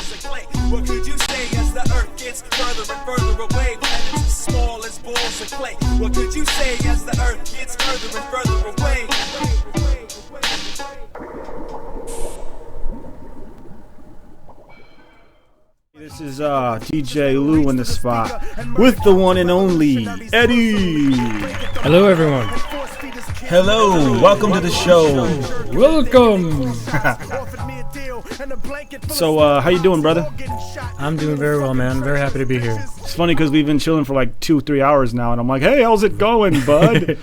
balls of clay. What could you say as the earth gets further and further away? Planets as small as balls of clay. What could you say as the earth gets further and further away? This is DJ Lou in the spot with the one and only Eddie. Hello, everyone. Hello, welcome to the show. Welcome. So, how you doing, brother? I'm doing very well, man. Very happy to be here. It's funny because we've been chilling for like 2-3 hours now, and I'm like, hey, how's it going, bud?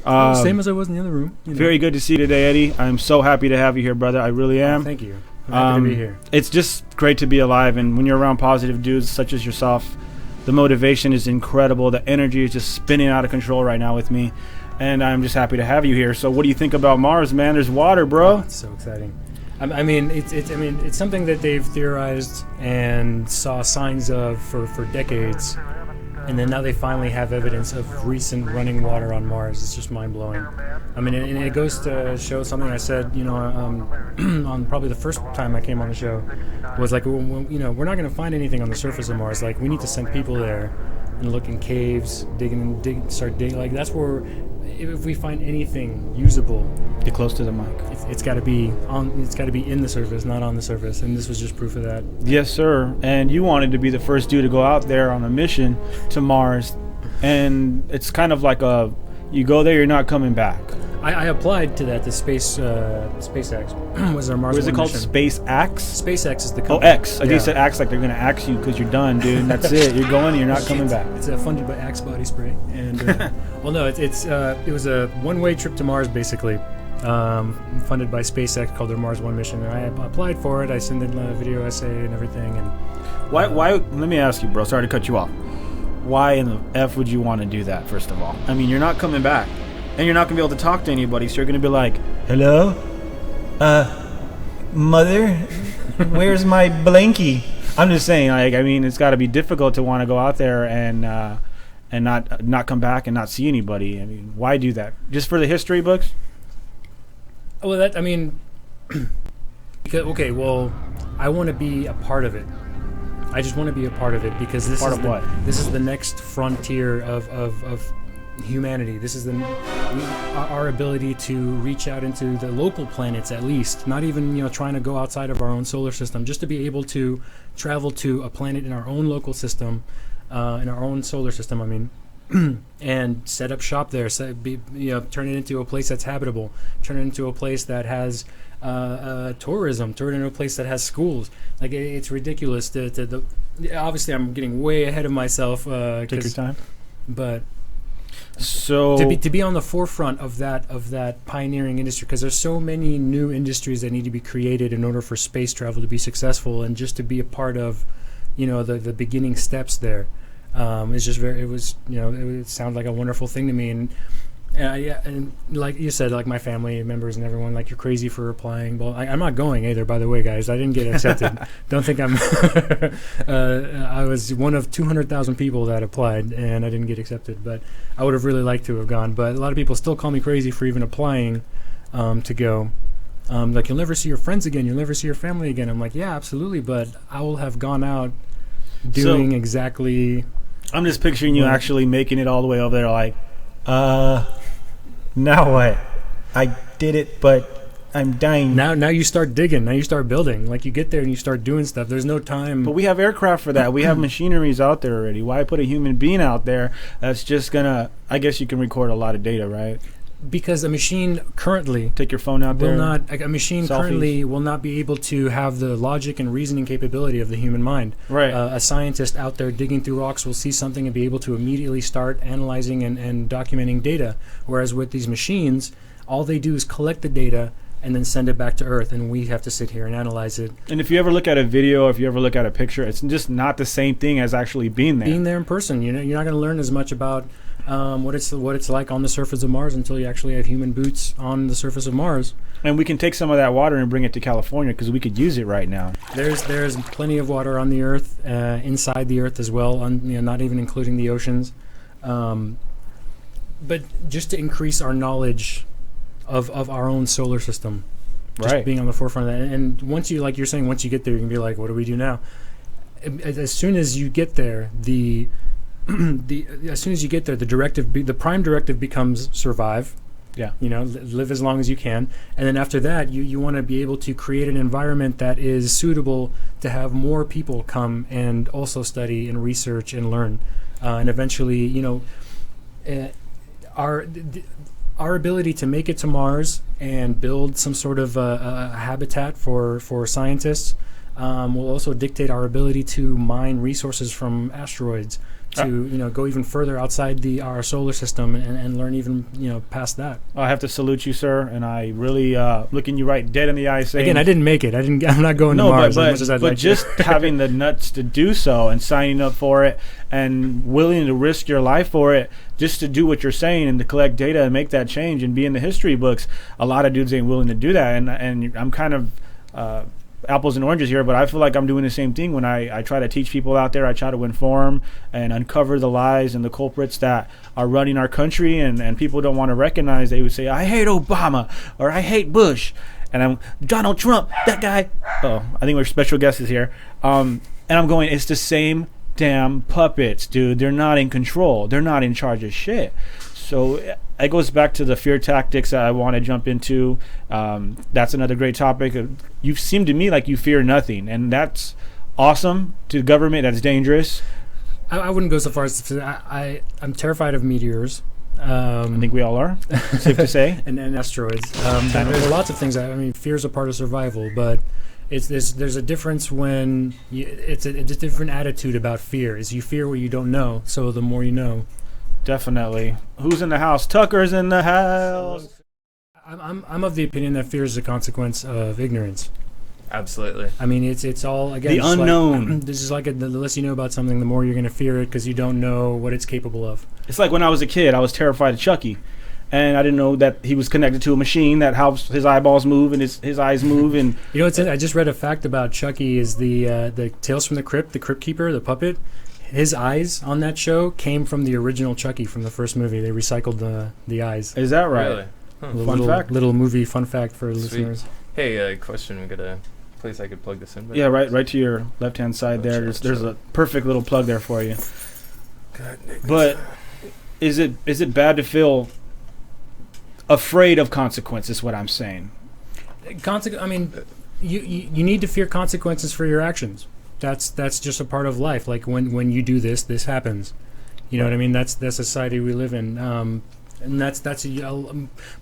Same as I was in the other room. You know. Very good to see you today, Eddie. I'm so happy to have you here, brother. I really am. Thank you. I'm happy to be here. It's just great to be alive, and when you're around positive dudes such as yourself, the motivation is incredible. The energy is just spinning out of control right now with me, and I'm just happy to have you here. So what do you think about Mars, man? There's water, bro. Oh, it's so exciting. I mean, it's something that they've theorized and saw signs of for decades, and then now they finally have evidence of recent running water on Mars. It's just mind-blowing. I mean, and it goes to show something I said, on probably the first time I came on the show, was like, we're not going to find anything on the surface of Mars. Like, we need to send people there and look in caves, start digging. Like, that's where, if we find anything usable, Get close to the mic. it's got to be in the surface, not on the surface. And this was just proof of that. Yes, sir. And you wanted to be the first dude to go out there on a mission to Mars, and it's kind of like you go there, you're not coming back. I applied to that. The SpaceX was our Mars. What is it called? mission. SpaceX? SpaceX is the Oh, company. X. I think you said Axe like they're going to axe you because you're done, dude. And that's it. You're going, you're not coming back. It's funded by Axe body spray, and well, no, it was a one-way trip to Mars, basically, funded by SpaceX, called their Mars One mission. And I applied for it. I sent in a video essay and everything. And Why? Let me ask you, bro. Sorry to cut you off. Why in the F would you want to do that, first of all? I mean, you're not coming back. And you're not going to be able to talk to anybody, so you're going to be like, hello? Mother? Where's my blankie? I'm just saying, like, I mean, it's got to be difficult to want to go out there and not come back and not see anybody. I mean, why do that? Just for the history books? well, because, okay, well, I want to be a part of it. I just want to be a part of it because this is the next frontier of humanity. This is our ability to reach out into the local planets, at least, not even trying to go outside of our own solar system, just to be able to travel to a planet in our own local system, in our own solar system, I mean, and set up shop there, turn it into a place that's habitable, turn it into a place that has tourism, turn it into a place that has schools. Like, it's ridiculous obviously I'm getting way ahead of myself. Take your time. But So to be on the forefront of that pioneering industry, because there's so many new industries that need to be created in order for space travel to be successful, and just to be a part of, the beginning steps there, it sounded like a wonderful thing to me, and like you said, like my family members and everyone, like, you're crazy for applying. Well, I'm not going either, by the way, guys. I didn't get accepted. Don't think I'm. I was one of 200,000 people that applied, and I didn't get accepted. But I would have really liked to have gone. But a lot of people still call me crazy for even applying to go. Like, you'll never see your friends again. You'll never see your family again. I'm like, yeah, absolutely. But I will have gone out doing exactly. I'm just picturing you actually making it all the way over there, like, now what? I did it, but I'm dying. Now you start digging. Now you start building. Like, you get there and you start doing stuff. There's no time. But we have aircraft for that. We have machineries out there already. Why put a human being out there that's just gonna? I guess you can record a lot of data, right? Because a machine currently Take your phone out there. Currently will not be able to have the logic and reasoning capability of the human mind. Right. A scientist out there digging through rocks will see something and be able to immediately start analyzing and documenting data. Whereas with these machines, all they do is collect the data and then send it back to Earth, and we have to sit here and analyze it. And if you ever look at a video, if you ever look at a picture, it's just not the same thing as actually being there. Being there in person, you're not going to learn as much about what it's like on the surface of Mars until you actually have human boots on the surface of Mars. And we can take some of that water and bring it to California because we could use it right now. There's plenty of water on the Earth, inside the Earth as well, not even including the oceans. But just to increase our knowledge of our own solar system, just Right. being on the forefront of that. And once you, like you're saying, once you get there, you can be like, what do we do now? As soon as you get there, as soon as you get there, the prime directive becomes survive. Yeah. Live as long as you can, and then after that, you want to be able to create an environment that is suitable to have more people come and also study and research and learn, and eventually, our ability to make it to Mars and build some sort of a habitat for scientists will also dictate our ability to mine resources from asteroids, to go even further outside our solar system and learn even past that. I have to salute you, sir, and I really looking you right dead in the eye saying, again, I didn't make it. I'm not going to Mars. but, as much as I'd but like just to. having the nuts to do so and signing up for it and willing to risk your life for it just to do what you're saying and to collect data and make that change and be in the history books. A lot of dudes ain't willing to do that, and I'm kind of apples and oranges here, but I feel like I'm doing the same thing when I try to teach people out there. I try to inform and uncover the lies and the culprits that are running our country, and people don't want to recognize. They would say, I hate Obama, or I hate Bush, and I'm Donald Trump, that guy. Oh, I think we're special guests here. And I'm going, it's the same damn puppets, dude. They're not in control. They're not in charge of shit. So it goes back to the fear tactics that I want to jump into. That's another great topic. You seem to me like you fear nothing, and that's awesome. To the government, that's dangerous. I wouldn't go so far as to say I'm terrified of meteors. I think we all are. Safe to say. and asteroids. There are lots of things. Fear is a part of survival, but there's a difference when it's a different attitude about fear. Is you fear what you don't know, so the more you know. Definitely. Who's in the house? Tucker's in the house. I'm of the opinion that fear is a consequence of ignorance. Absolutely. I mean, it's all, again, The unknown. This is like the less you know about something, the more you're going to fear it because you don't know what it's capable of. It's like when I was a kid, I was terrified of Chucky. And I didn't know that he was connected to a machine that helps his eyeballs move and his eyes move. And I just read a fact about Chucky is the Tales from the Crypt, the Crypt Keeper, the puppet. His eyes on that show came from the original Chucky from the first movie. They recycled the eyes. Is that right? Really? Huh. Fun fact? Little movie fun fact for Sweet. listeners. Hey, question. We got a place I could plug this in? Yeah, right to your left-hand side there. There's a perfect little plug there for you. God, But is it bad to feel afraid of consequences? Is what I'm saying. You need to fear consequences for your actions. That's just a part of life. Like when you do this happens. You know what I mean? That's the society we live in. And that's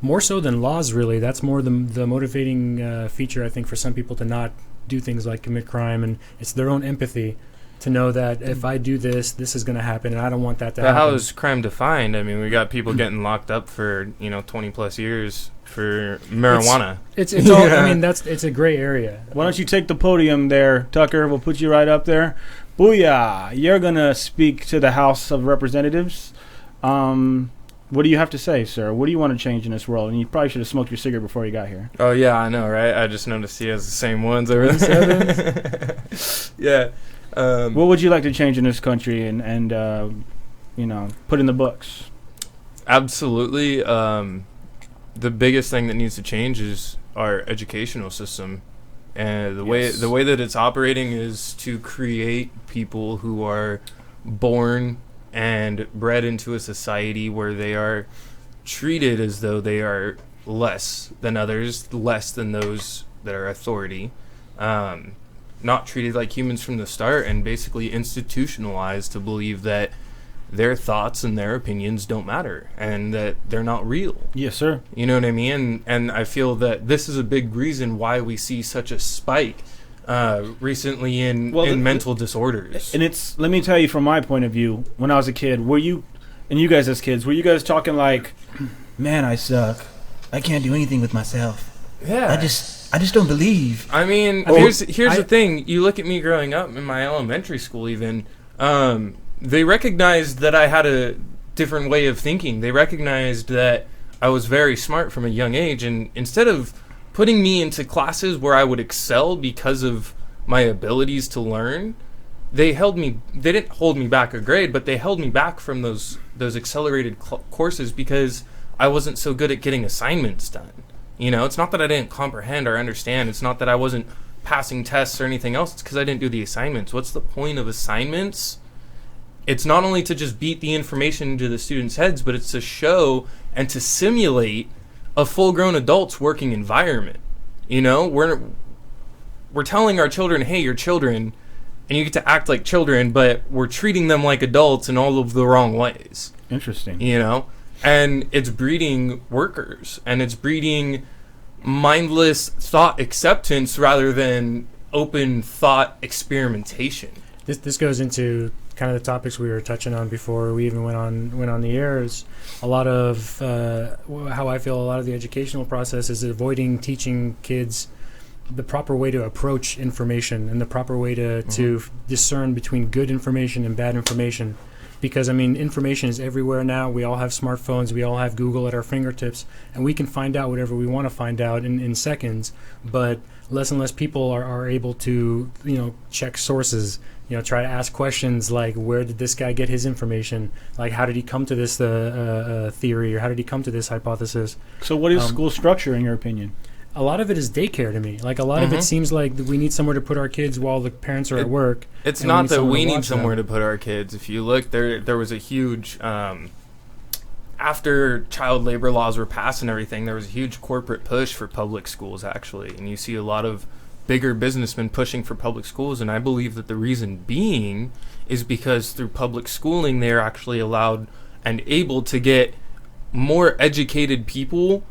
more so than laws, really. That's more the motivating feature, I think, for some people to not do things like commit crime, and it's their own empathy to know that if I do this is going to happen, and I don't want that to happen. How is crime defined? I mean, we got people getting locked up for 20 plus years for marijuana. It's all. I mean, it's a gray area. Why don't you take the podium there, Tucker? We'll put you right up there. Booyah! You're gonna speak to the House of Representatives. What do you have to say, sir? What do you want to change in this world? And you probably should have smoked your cigarette before you got here. Oh yeah, I know, right? I just noticed he has the same ones over there. Yeah. What would you like to change in this country and put in the books? Absolutely. The biggest thing that needs to change is our educational system, and the way that it's operating is to create people who are born and bred into a society where they are treated as though they are less than others, less than those that are authority, not treated like humans from the start, and basically institutionalized to believe that their thoughts and their opinions don't matter and that they're not real. Yes, sir. You know what I mean? And I feel that this is a big reason why we see such a spike recently in mental disorders. And let me tell you from my point of view, when I was a kid, and you guys as kids, were you guys talking like, man, I suck. I can't do anything with myself. Yeah. I just don't believe. I mean, here's the thing. You look at me growing up in my elementary school even, they recognized that I had a different way of thinking. They recognized that I was very smart from a young age, and instead of putting me into classes where I would excel because of my abilities to learn, they didn't hold me back a grade, but they held me back from those accelerated courses because I wasn't so good at getting assignments done. You know, it's not that I didn't comprehend or understand. It's not that I wasn't passing tests or anything else. It's because I didn't do the assignments. What's the point of assignments? It's not only to just beat the information into the students' heads, but it's to show and to simulate a full-grown adult's working environment. You know, we're telling our children, hey, you're children, and you get to act like children, but we're treating them like adults in all of the wrong ways. Interesting. You know? And it's breeding workers, and it's breeding mindless thought acceptance rather than open thought experimentation. This goes into kind of the topics we were touching on before we even went on the air. Is a lot of how I feel a lot of the educational process is avoiding teaching kids the proper way to approach information and the proper way to discern between good information and bad information. Because, I mean, information is everywhere now. We all have smartphones. We all have Google at our fingertips. And we can find out whatever we want to find out in seconds. But less and less people are able to, check sources, try to ask questions like, where did this guy get his information? Like, how did he come to this theory, or how did he come to this hypothesis? So what is school structure, in your opinion? A lot of it is daycare to me. Like, a lot of it seems like we need somewhere to put our kids while the parents are at work. It's not that we need somewhere to put our kids. If you look, there was a huge... after child labor laws were passed and everything, there was a huge corporate push for public schools, actually. And you see a lot of bigger businessmen pushing for public schools. And I believe that the reason being is because through public schooling, they're actually allowed and able to get more educated people,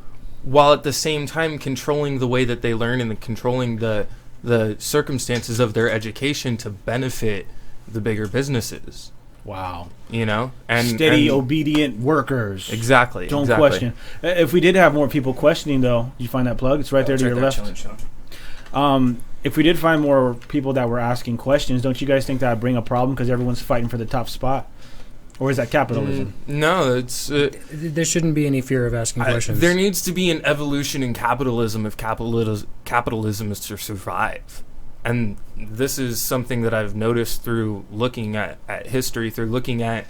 while at the same time controlling the way that they learn and controlling the circumstances of their education to benefit the bigger businesses. Wow. And steady, obedient workers. Exactly. Don't question. If we did have more people questioning, though, you find that plug? It's right there to your left. If we did find more people that were asking questions, don't you guys think that would bring a problem because everyone's fighting for the top spot? Or is that capitalism? No, it's... there shouldn't be any fear of asking questions. There needs to be an evolution in capitalism if capitalism is to survive. And this is something that I've noticed through looking at history, through looking at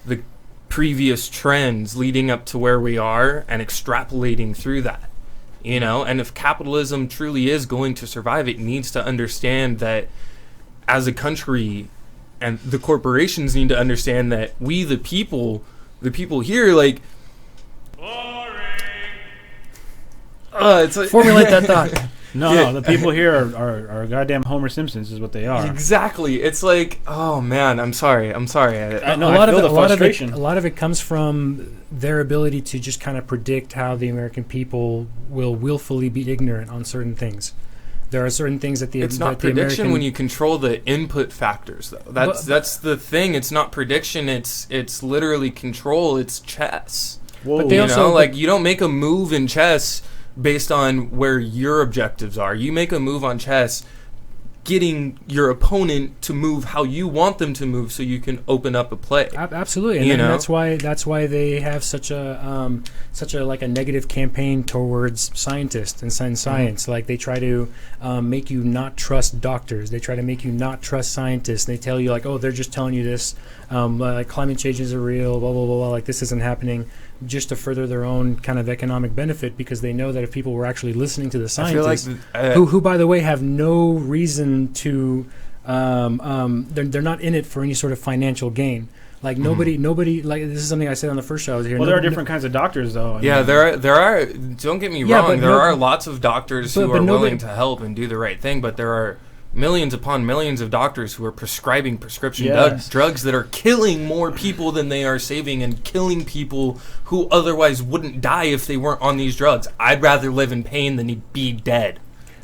the previous trends leading up to where we are and extrapolating through that. And if capitalism truly is going to survive, it needs to understand that as a country... And the corporations need to understand that we, the people here, like... it's like formulate that thought. No, the people here are goddamn Homer Simpsons is what they are. Exactly. It's like, oh man, I'm sorry. A lot of it comes from their ability to just kind of predict how the American people will willfully be ignorant on certain things. There are certain things that it's not prediction when you control the input factors, though. That's the thing. It's not prediction. It's literally control. It's chess. Whoa. But they also you don't make a move in chess based on where your objectives are. You make a move on chess, getting your opponent to move how you want them to move, so you can open up a play. Absolutely, and that's why they have such a like a negative campaign towards scientists and science. Mm-hmm. Like, they try to make you not trust doctors. They try to make you not trust scientists. They tell you, like, oh, they're just telling you this, like climate change is real, blah blah blah blah. Like, this isn't happening, just to further their own kind of economic benefit, because they know that if people were actually listening to the scientists, who by the way have no reason to, they're not in it for any sort of financial gain. Like, nobody. Like, this is something I said on the first show I was here. Well, there are different kinds of doctors, though. There are. Don't get me wrong. There are lots of doctors who are willing to help and do the right thing, but there are millions upon millions of doctors who are prescribing prescription drugs that are killing more people than they are saving, and killing people who otherwise wouldn't die if they weren't on these drugs. I'd rather live in pain than be dead.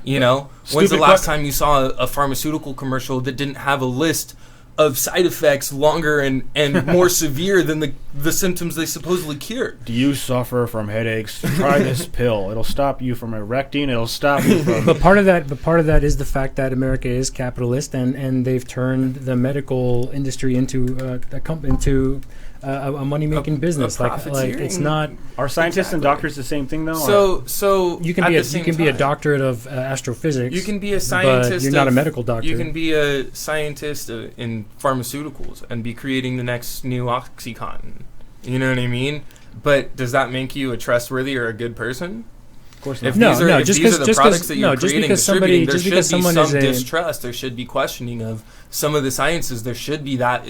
When's the last time you saw a pharmaceutical commercial that didn't have a list of side effects longer and more severe than the symptoms they supposedly cure? Do you suffer from headaches? Try this pill. It'll stop you from erecting. It'll stop you from... But part of that is the fact that America is capitalist, and they've turned the medical industry into a money-making business. Like, it's not... Are scientists and doctors the same thing, though? So you can be a doctorate of astrophysics. You can be a scientist, but you're not a medical doctor. You can be a scientist in pharmaceuticals and be creating the next new OxyContin. You know what I mean? But does that make you a trustworthy or a good person? Of course not. If No, these are, no, if just these are 'cause- the just 'cause- products that you're no, just creating, because distributing, there just should because be someone some is a- distrust. There should be questioning of some of the sciences. There should be that.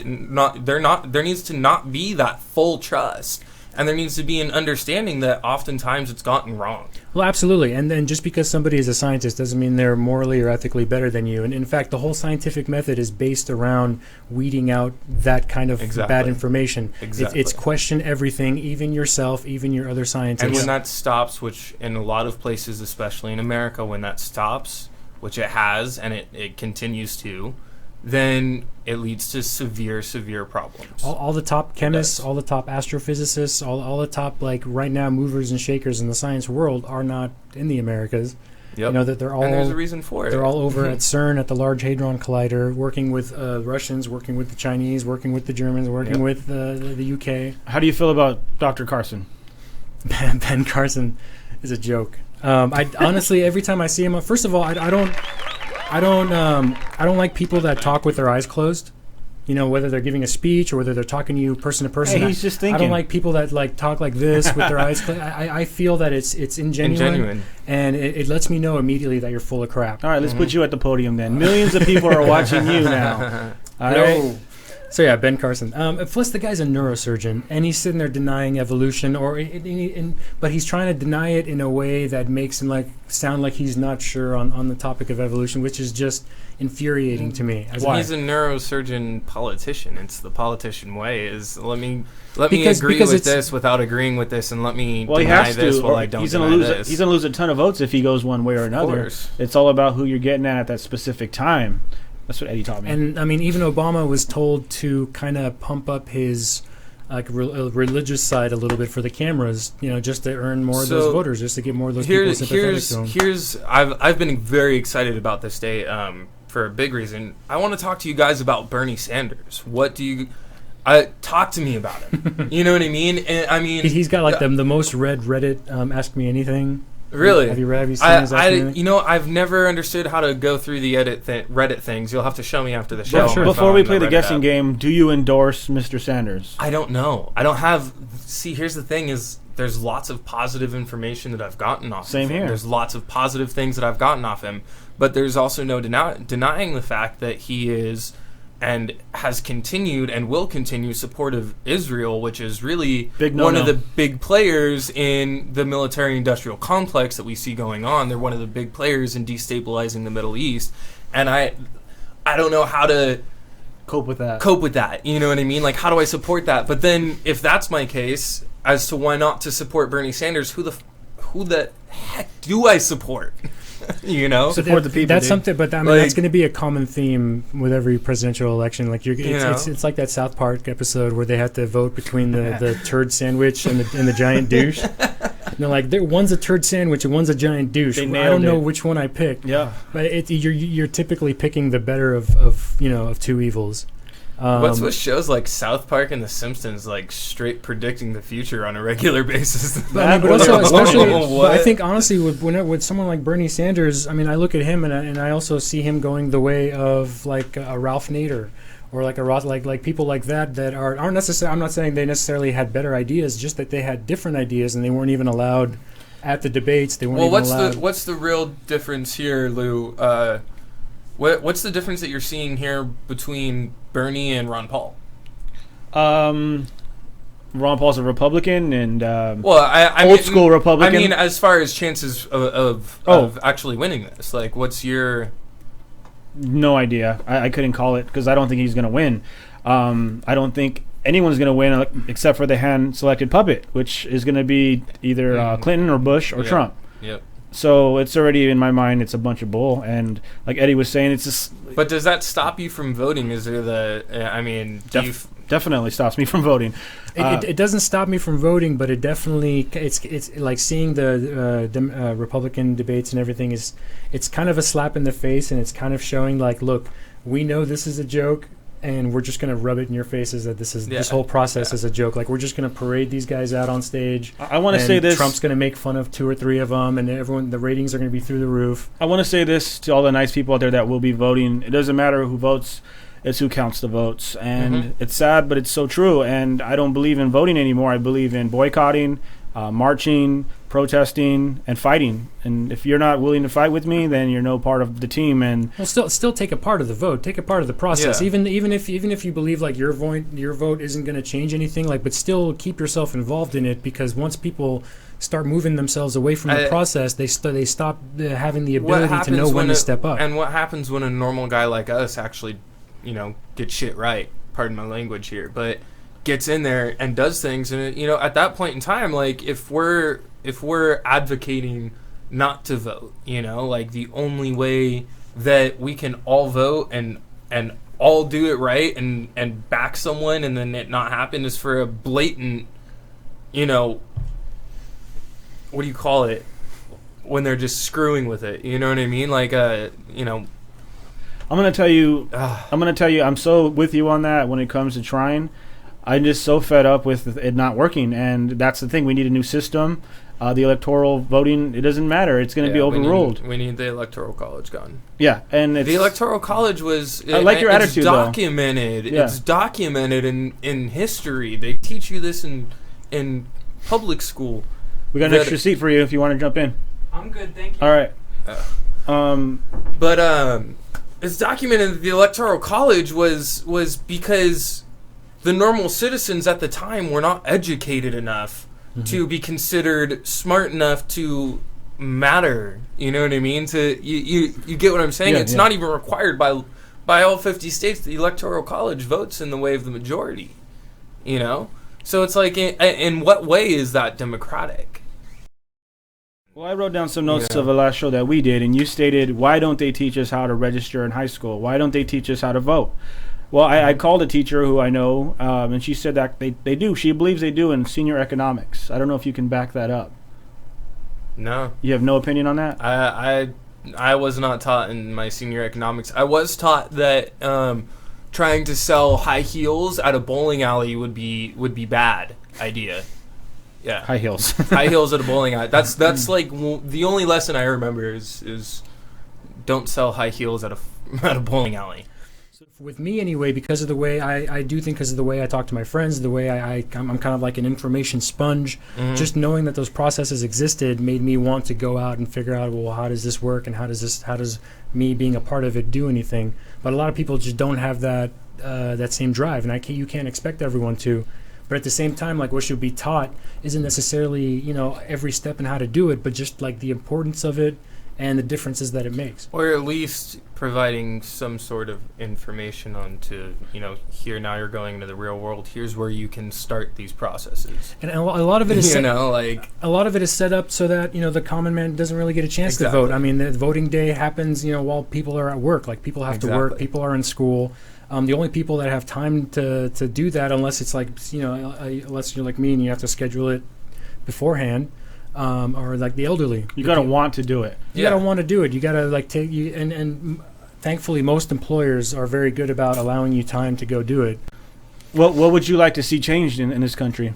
There needs to not be that full trust. And there needs to be an understanding that oftentimes it's gotten wrong. Well, absolutely. And then just because somebody is a scientist doesn't mean they're morally or ethically better than you. And in fact, the whole scientific method is based around weeding out that kind of bad information. Exactly. It's question everything, even yourself, even your other scientists. And when that stops, which in a lot of places, especially in America, when that stops, which it has and it continues to, then it leads to severe, severe problems. All the top chemists, all the top astrophysicists, all the top, like, right now, movers and shakers in the science world are not in the Americas. Yep. You know, that they're all... And there's a reason for it. They're all over at CERN at the Large Hadron Collider, working with Russians, working with the Chinese, working with the Germans, working with the UK. How do you feel about Dr. Carson? Ben Carson is a joke. I honestly, every time I see him, first of all, I don't like people that talk with their eyes closed. You know, whether they're giving a speech or whether they're talking to you person to person. Hey, he's just thinking. I don't like people that like talk like this with their eyes closed. I feel that it's ingenuine. And it lets me know immediately that you're full of crap. All right, let's put you at the podium then. Millions of people are watching you now. All right. So yeah, Ben Carson. Plus, the guy's a neurosurgeon, and he's sitting there denying evolution, but he's trying to deny it in a way that makes him sound like he's not sure on the topic of evolution, which is just infuriating to me. He's a neurosurgeon politician. It's the politician way. Is let me agree with this without agreeing with this, and let me deny this while I don't deny this. He's gonna lose a ton of votes if he goes one way or another. It's all about who you're getting at that specific time. That's what Eddie taught me. And I mean, even Obama was told to kind of pump up his religious side a little bit for the cameras, you know, just to earn more of those voters, just to get more of those people sympathetic to him. I've been very excited about this day for a big reason. I want to talk to you guys about Bernie Sanders. What do you... talk to me about him. You know what I mean? And, I mean, he's got the most read Reddit Ask Me Anything. Really? Have you seen his Ask Me Anything? You know, I've never understood how to go through the Reddit things. You'll have to show me after the show. Sure. Before we play the guessing game, do you endorse Mr. Sanders? I don't know. I don't have... See, here's the thing is, there's lots of positive information that I've gotten off Same of him. here. There's lots of positive things that I've gotten off him. But there's also no denying the fact that he is... and has continued and will continue support of Israel, which is really one of the big players in the military-industrial complex that we see going on. They're one of the big players in destabilizing the Middle East. And I don't know how to cope with that. You know what I mean? Like, how do I support that? But then, if that's my case, as to why not to support Bernie Sanders, who the heck do I support? You know, support the people. That's something, but I mean, that's going to be a common theme with every presidential election. Like it's like that South Park episode where they have to vote between the turd sandwich and the giant douche. And they're like, one's a turd sandwich and one's a giant douche. I don't know which one I picked. Yeah, but you're typically picking the better of two evils. What's with shows like South Park and The Simpsons, like straight predicting the future on a regular basis? But also, especially, but I think honestly, with someone like Bernie Sanders, I mean, I look at him and I also see him going the way of like a Ralph Nader, or like like people like that aren't necessarily. I'm not saying they necessarily had better ideas, just that they had different ideas and they weren't even allowed at the debates. They weren't even allowed. What's the real difference here, Lou? What's the difference that you're seeing here between Bernie and Ron Paul? Ron Paul's a Republican, and old school Republican. I mean, as far as chances of actually winning this, like, what's your? No idea. I couldn't call it because I don't think he's going to win. I don't think anyone's going to win except for the hand-selected puppet, which is going to be either Clinton or Bush or Trump. Yep. So it's already in my mind. It's a bunch of bull, and like Eddie was saying, it's just. But does that stop you from voting? Is there definitely stops me from voting. It doesn't stop me from voting, but it definitely it's like seeing the Republican debates and everything is it's kind of a slap in the face, and it's kind of showing like, look, we know this is a joke. And we're just going to rub it in your faces that this whole process is a joke. Like, we're just going to parade these guys out on stage. I want to say this. Trump's going to make fun of 2 or 3 of them, and the ratings are going to be through the roof. I want to say this to all the nice people out there that will be voting. It doesn't matter who votes. It's who counts the votes. And it's sad, but it's so true. And I don't believe in voting anymore. I believe in boycotting, marching, protesting, and fighting. And if you're not willing to fight with me, then you're no part of the team. And well, still take a part of the vote, take a part of the process. Yeah. Even if you believe like your vote isn't going to change anything, like, but still keep yourself involved in it, because once people start moving themselves away from the process, they stop having the ability to know when to step up. And what happens when a normal guy like us actually, gets shit right? Pardon my language here, but gets in there and does things, and at that point in time, like if we're advocating not to vote, like the only way that we can all vote and all do it right and back someone and then it not happen is for a blatant, what do you call it, when they're just screwing with it, you know what I mean? Like I'm gonna tell you, I'm so with you on that when it comes to trying. I'm just so fed up with it not working, and that's the thing. We need a new system. The electoral voting, it doesn't matter. It's going to be overruled. We need the electoral college gone. Yeah, and the electoral college was. I like your attitude, documented. Though. Yeah. It's documented in history. They teach you this in public school. We got an extra seat for you if you want to jump in. I'm good, thank you. All right. But it's documented that the electoral college was because the normal citizens at the time were not educated enough to be considered smart enough to matter. You know what I mean? You get what I'm saying? It's not even required by all 50 states. The electoral college votes in the way of the majority. So it's like, in what way is that democratic? Well, I wrote down some notes of the last show that we did, and you stated, why don't they teach us how to register in high school? Why don't they teach us how to vote? Well, I called a teacher who I know, and she said that they do. She believes they do in senior economics. I don't know if you can back that up. No. You have no opinion on that? I was not taught in my senior economics. I was taught that trying to sell high heels at a bowling alley would be bad idea. Yeah. High heels. High heels at a bowling alley. That's like the only lesson I remember is don't sell high heels at a bowling alley. With me anyway, because of the way I do think, because of the way I talk to my friends, the way I'm kind of like an information sponge. Just knowing that those processes existed made me want to go out and figure out, well, how does this work, and how does me being a part of it do anything? But a lot of people just don't have that same drive, and you can't expect everyone to. But at the same time, like, what should be taught isn't necessarily every step in how to do it, but just like the importance of it and the differences that it makes. Or at least providing some sort of information on to, here now you're going into the real world. Here's where you can start these processes. And a lot of it is a lot of it is set up so that, the common man doesn't really get a chance to vote. I mean, the voting day happens, while people are at work. Like, people have to work, people are in school. The only people that have time to do that, unless it's like, unless you're like me and you have to schedule it beforehand, or like the elderly. You got to want to do it. You got to want to do it. You got to like take you, and thankfully most employers are very good about allowing you time to go do it. What would you like to see changed in this country?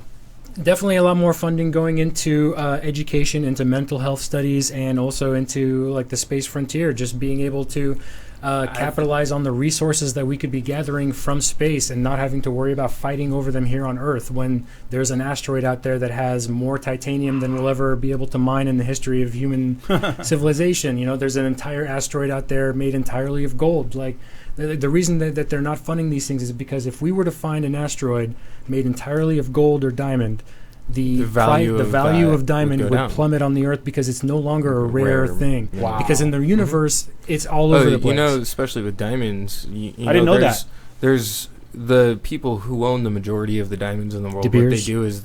Definitely a lot more funding going into education, into mental health studies, and also into like the space frontier, just being able to capitalize on the resources that we could be gathering from space and not having to worry about fighting over them here on Earth when there's an asteroid out there that has more titanium than we'll ever be able to mine in the history of human civilization. There's an entire asteroid out there made entirely of gold. Like, the reason that they're not funding these things is because if we were to find an asteroid made entirely of gold or diamond, the value of diamond would plummet on the Earth, because it's no longer a rare thing. Wow. Because in the universe, it's all over the place. Especially with diamonds. I didn't know that. There's the people who own the majority of the diamonds in the world. De Beers. What they do is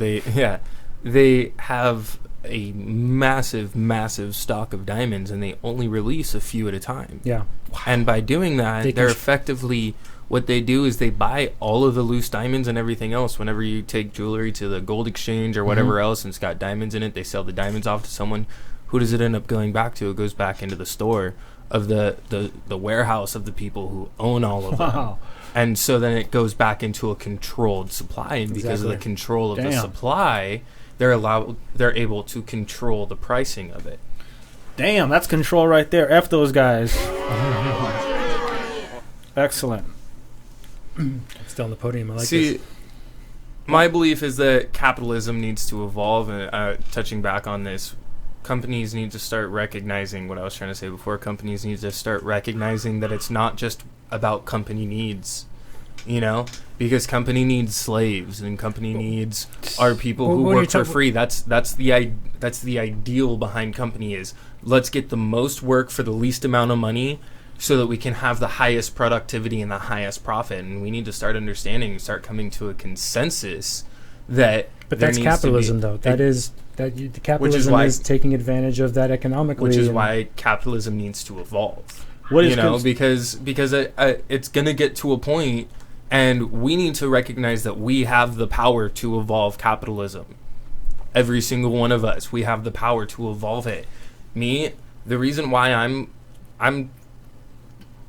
they have a massive stock of diamonds, and they only release a few at a time. Yeah. And by doing that, they're effectively... What they do is they buy all of the loose diamonds and everything else. Whenever you take jewelry to the gold exchange or whatever else and it's got diamonds in it, they sell the diamonds off to someone. Who does it end up going back to? It goes back into the store of the warehouse of the people who own all of them. And so then it goes back into a controlled supply. And because of the control of the supply, they're able to control the pricing of it. Damn, that's control right there. F those guys. Excellent. Still on the podium. I like See, this. My belief is that capitalism needs to evolve, and touching back on this, companies need to start recognizing what I was trying to say before. Companies need to start recognizing that it's not just about company needs, you know, because company needs slaves and company needs are people who work for free. That's the ideal behind company is let's get the most work for the least amount of money so that we can have the highest productivity and the highest profit. And we need to start understanding and start coming to a consensus that but that's capitalism though. The capitalism is taking advantage of that economically, which is why capitalism needs to evolve. Because it's going to get to a point, and we need to recognize that we have the power to evolve capitalism. Every single one of us, we have the power to evolve it. Me, the reason why I'm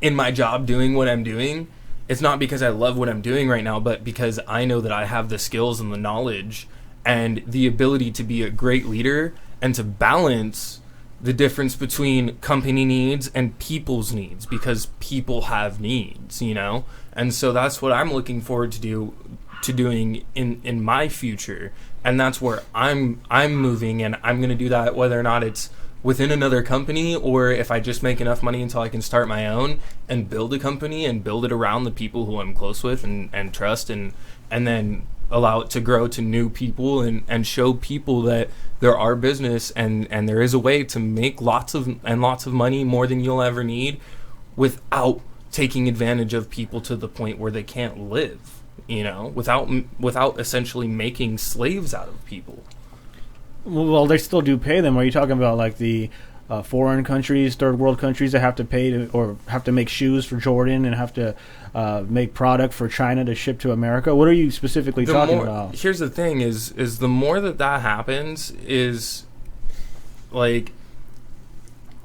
in my job doing what I'm doing, it's not because I love what I'm doing right now, but because I know that I have the skills and the knowledge and the ability to be a great leader and to balance the difference between company needs and people's needs, because people have needs, you know? And so that's what I'm looking forward to doing in my future. And that's where I'm moving, and I'm going to do that whether or not it's within another company or if I just make enough money until I can start my own and build a company and build it around the people who I'm close with and trust, and then allow it to grow to new people and show people that there are business and there is a way to make lots of money, more than you'll ever need, without taking advantage of people to the point where they can't live, you know, without essentially making slaves out of people. Well, they still do pay them. Are you talking about like the foreign countries, third world countries that have to pay or have to make shoes for Jordan and have to make product for China to ship to America? What are you specifically talking about? Here's the thing: is the more that happens, is like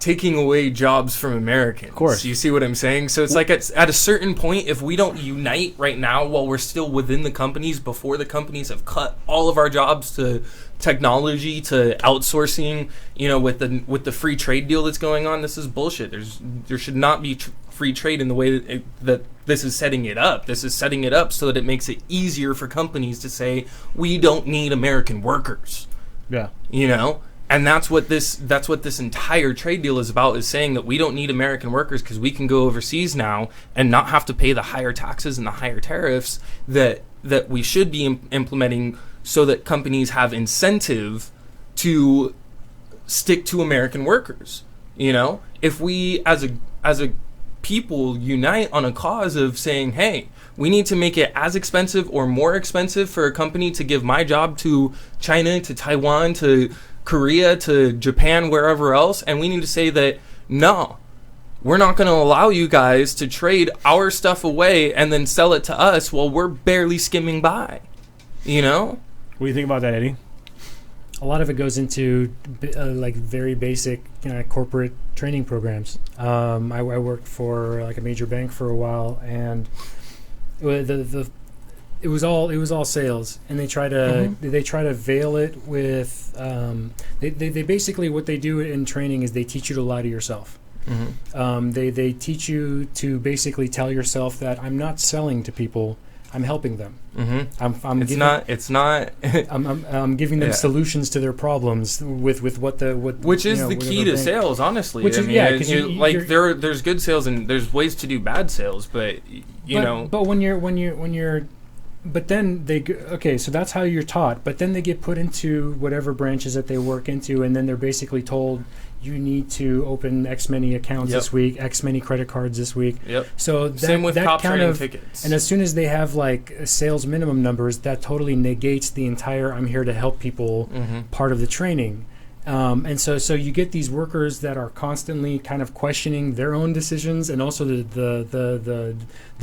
taking away jobs from Americans. Of course. You see what I'm saying? So it's like at a certain point, if we don't unite right now while we're still within the companies, before the companies have cut all of our jobs to technology, to outsourcing, you know, with the free trade deal that's going on, this is bullshit. There should not be free trade in the way that this is setting it up. This is setting it up so that it makes it easier for companies to say, we don't need American workers. Yeah. You know? And that's what this entire trade deal is about, is saying that we don't need American workers because we can go overseas now and not have to pay the higher taxes and the higher tariffs that we should be implementing, so that companies have incentive to stick to American workers. You know, if we as a people unite on a cause of saying, hey, we need to make it as expensive or more expensive for a company to give my job to China, to Taiwan, to Korea, to Japan, wherever else, and we need to say that, no, we're not going to allow you guys to trade our stuff away and then sell it to us while we're barely skimming by, you know? What do you think about that, Eddie? A lot of it goes into like very basic corporate training programs. I worked for like a major bank for a while, and it was all sales, and they try to veil it with they basically, what they do in training is they teach you to lie to yourself. Mm-hmm. They teach you to basically tell yourself that I'm not selling to people, I'm helping them. Mm-hmm. I'm giving them solutions to their problems with which is the key to sales, honestly. Which is, there's good sales and there's ways to do bad sales, but But then so that's how you're taught. But then they get put into whatever branches that they work into, and then they're basically told, you need to open X many accounts this week, X many credit cards this week. Yep. So same with cop training tickets. And as soon as they have like sales minimum numbers, that totally negates the entire "I'm here to help people" part of the training. And so you get these workers that are constantly kind of questioning their own decisions, and also the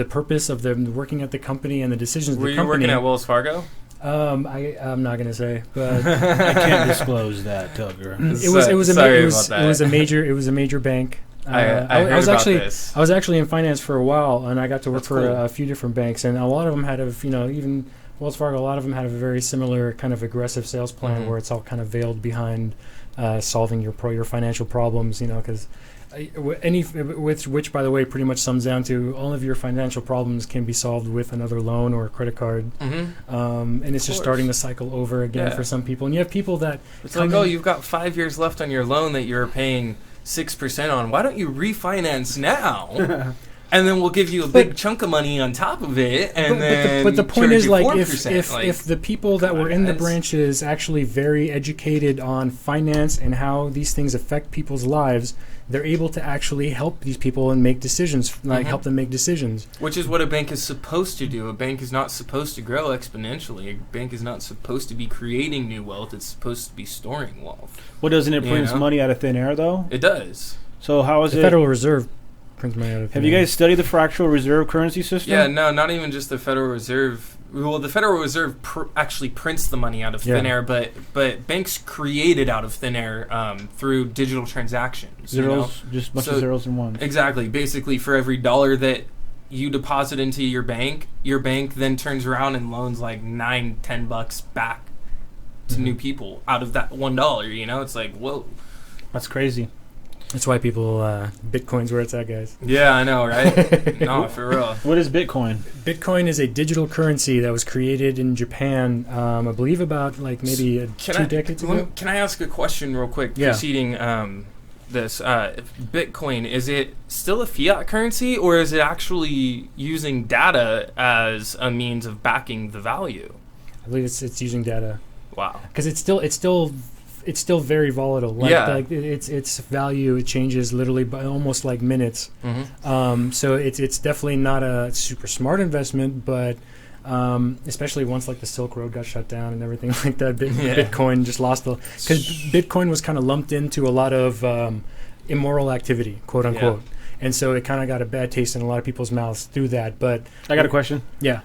purpose of them working at the company and the decisions of the company. Were you working at Wells Fargo? I'm not gonna say, but I can't disclose that, Tugger. It was a major bank. I was actually in finance for a while, and I got to work for a few different banks, and a lot of them had even Wells Fargo, a lot of them had a very similar kind of aggressive sales plan where it's all kind of veiled behind solving your financial problems, because Which, by the way, pretty much sums down to all of your financial problems can be solved with another loan or a credit card. Mm-hmm. And it's just starting the cycle over again for some people. And you have people that it's like, you've got 5 years left on your loan that you're paying 6% on. Why don't you refinance now? And then we'll give you a big chunk of money on top of it, and but the point is, like, 4%. if the people that were in the branches actually very educated on finance and how these things affect people's lives, they're able to actually help these people and make decisions, help them make decisions. Which is what a bank is supposed to do. A bank is not supposed to grow exponentially. A bank is not supposed to be creating new wealth. It's supposed to be storing wealth. Well, doesn't it print money out of thin air, though? It does. So how is the Federal Reserve prints money out of thin Have you guys studied the fractional reserve currency system? Yeah, no, not even just the Federal Reserve. Well, the Federal Reserve actually prints the money out of thin air, but banks create it out of thin air through digital transactions. Zeros, just a bunch of zeros and ones. Exactly. Basically, for every dollar that you deposit into your bank then turns around and loans like $9-10 back to new people out of that $1. It's like, whoa. That's crazy. That's why people, Bitcoin's where it's at, guys. Yeah, I know, right? No, for real. What is Bitcoin? Bitcoin is a digital currency that was created in Japan, I believe about maybe 2 decades ago. Can I ask a question real quick preceding this? Bitcoin, is it still a fiat currency, or is it actually using data as a means of backing the value? I believe it's using data. Wow. Because it's still very volatile. Like its value, it changes literally by almost like minutes. Mm-hmm. So it's definitely not a super smart investment, but especially once like the Silk Road got shut down and everything like that, Bitcoin just lost because Bitcoin was kind of lumped into a lot of immoral activity, quote unquote, and so it kind of got a bad taste in a lot of people's mouths through that. But I got a question. Yeah,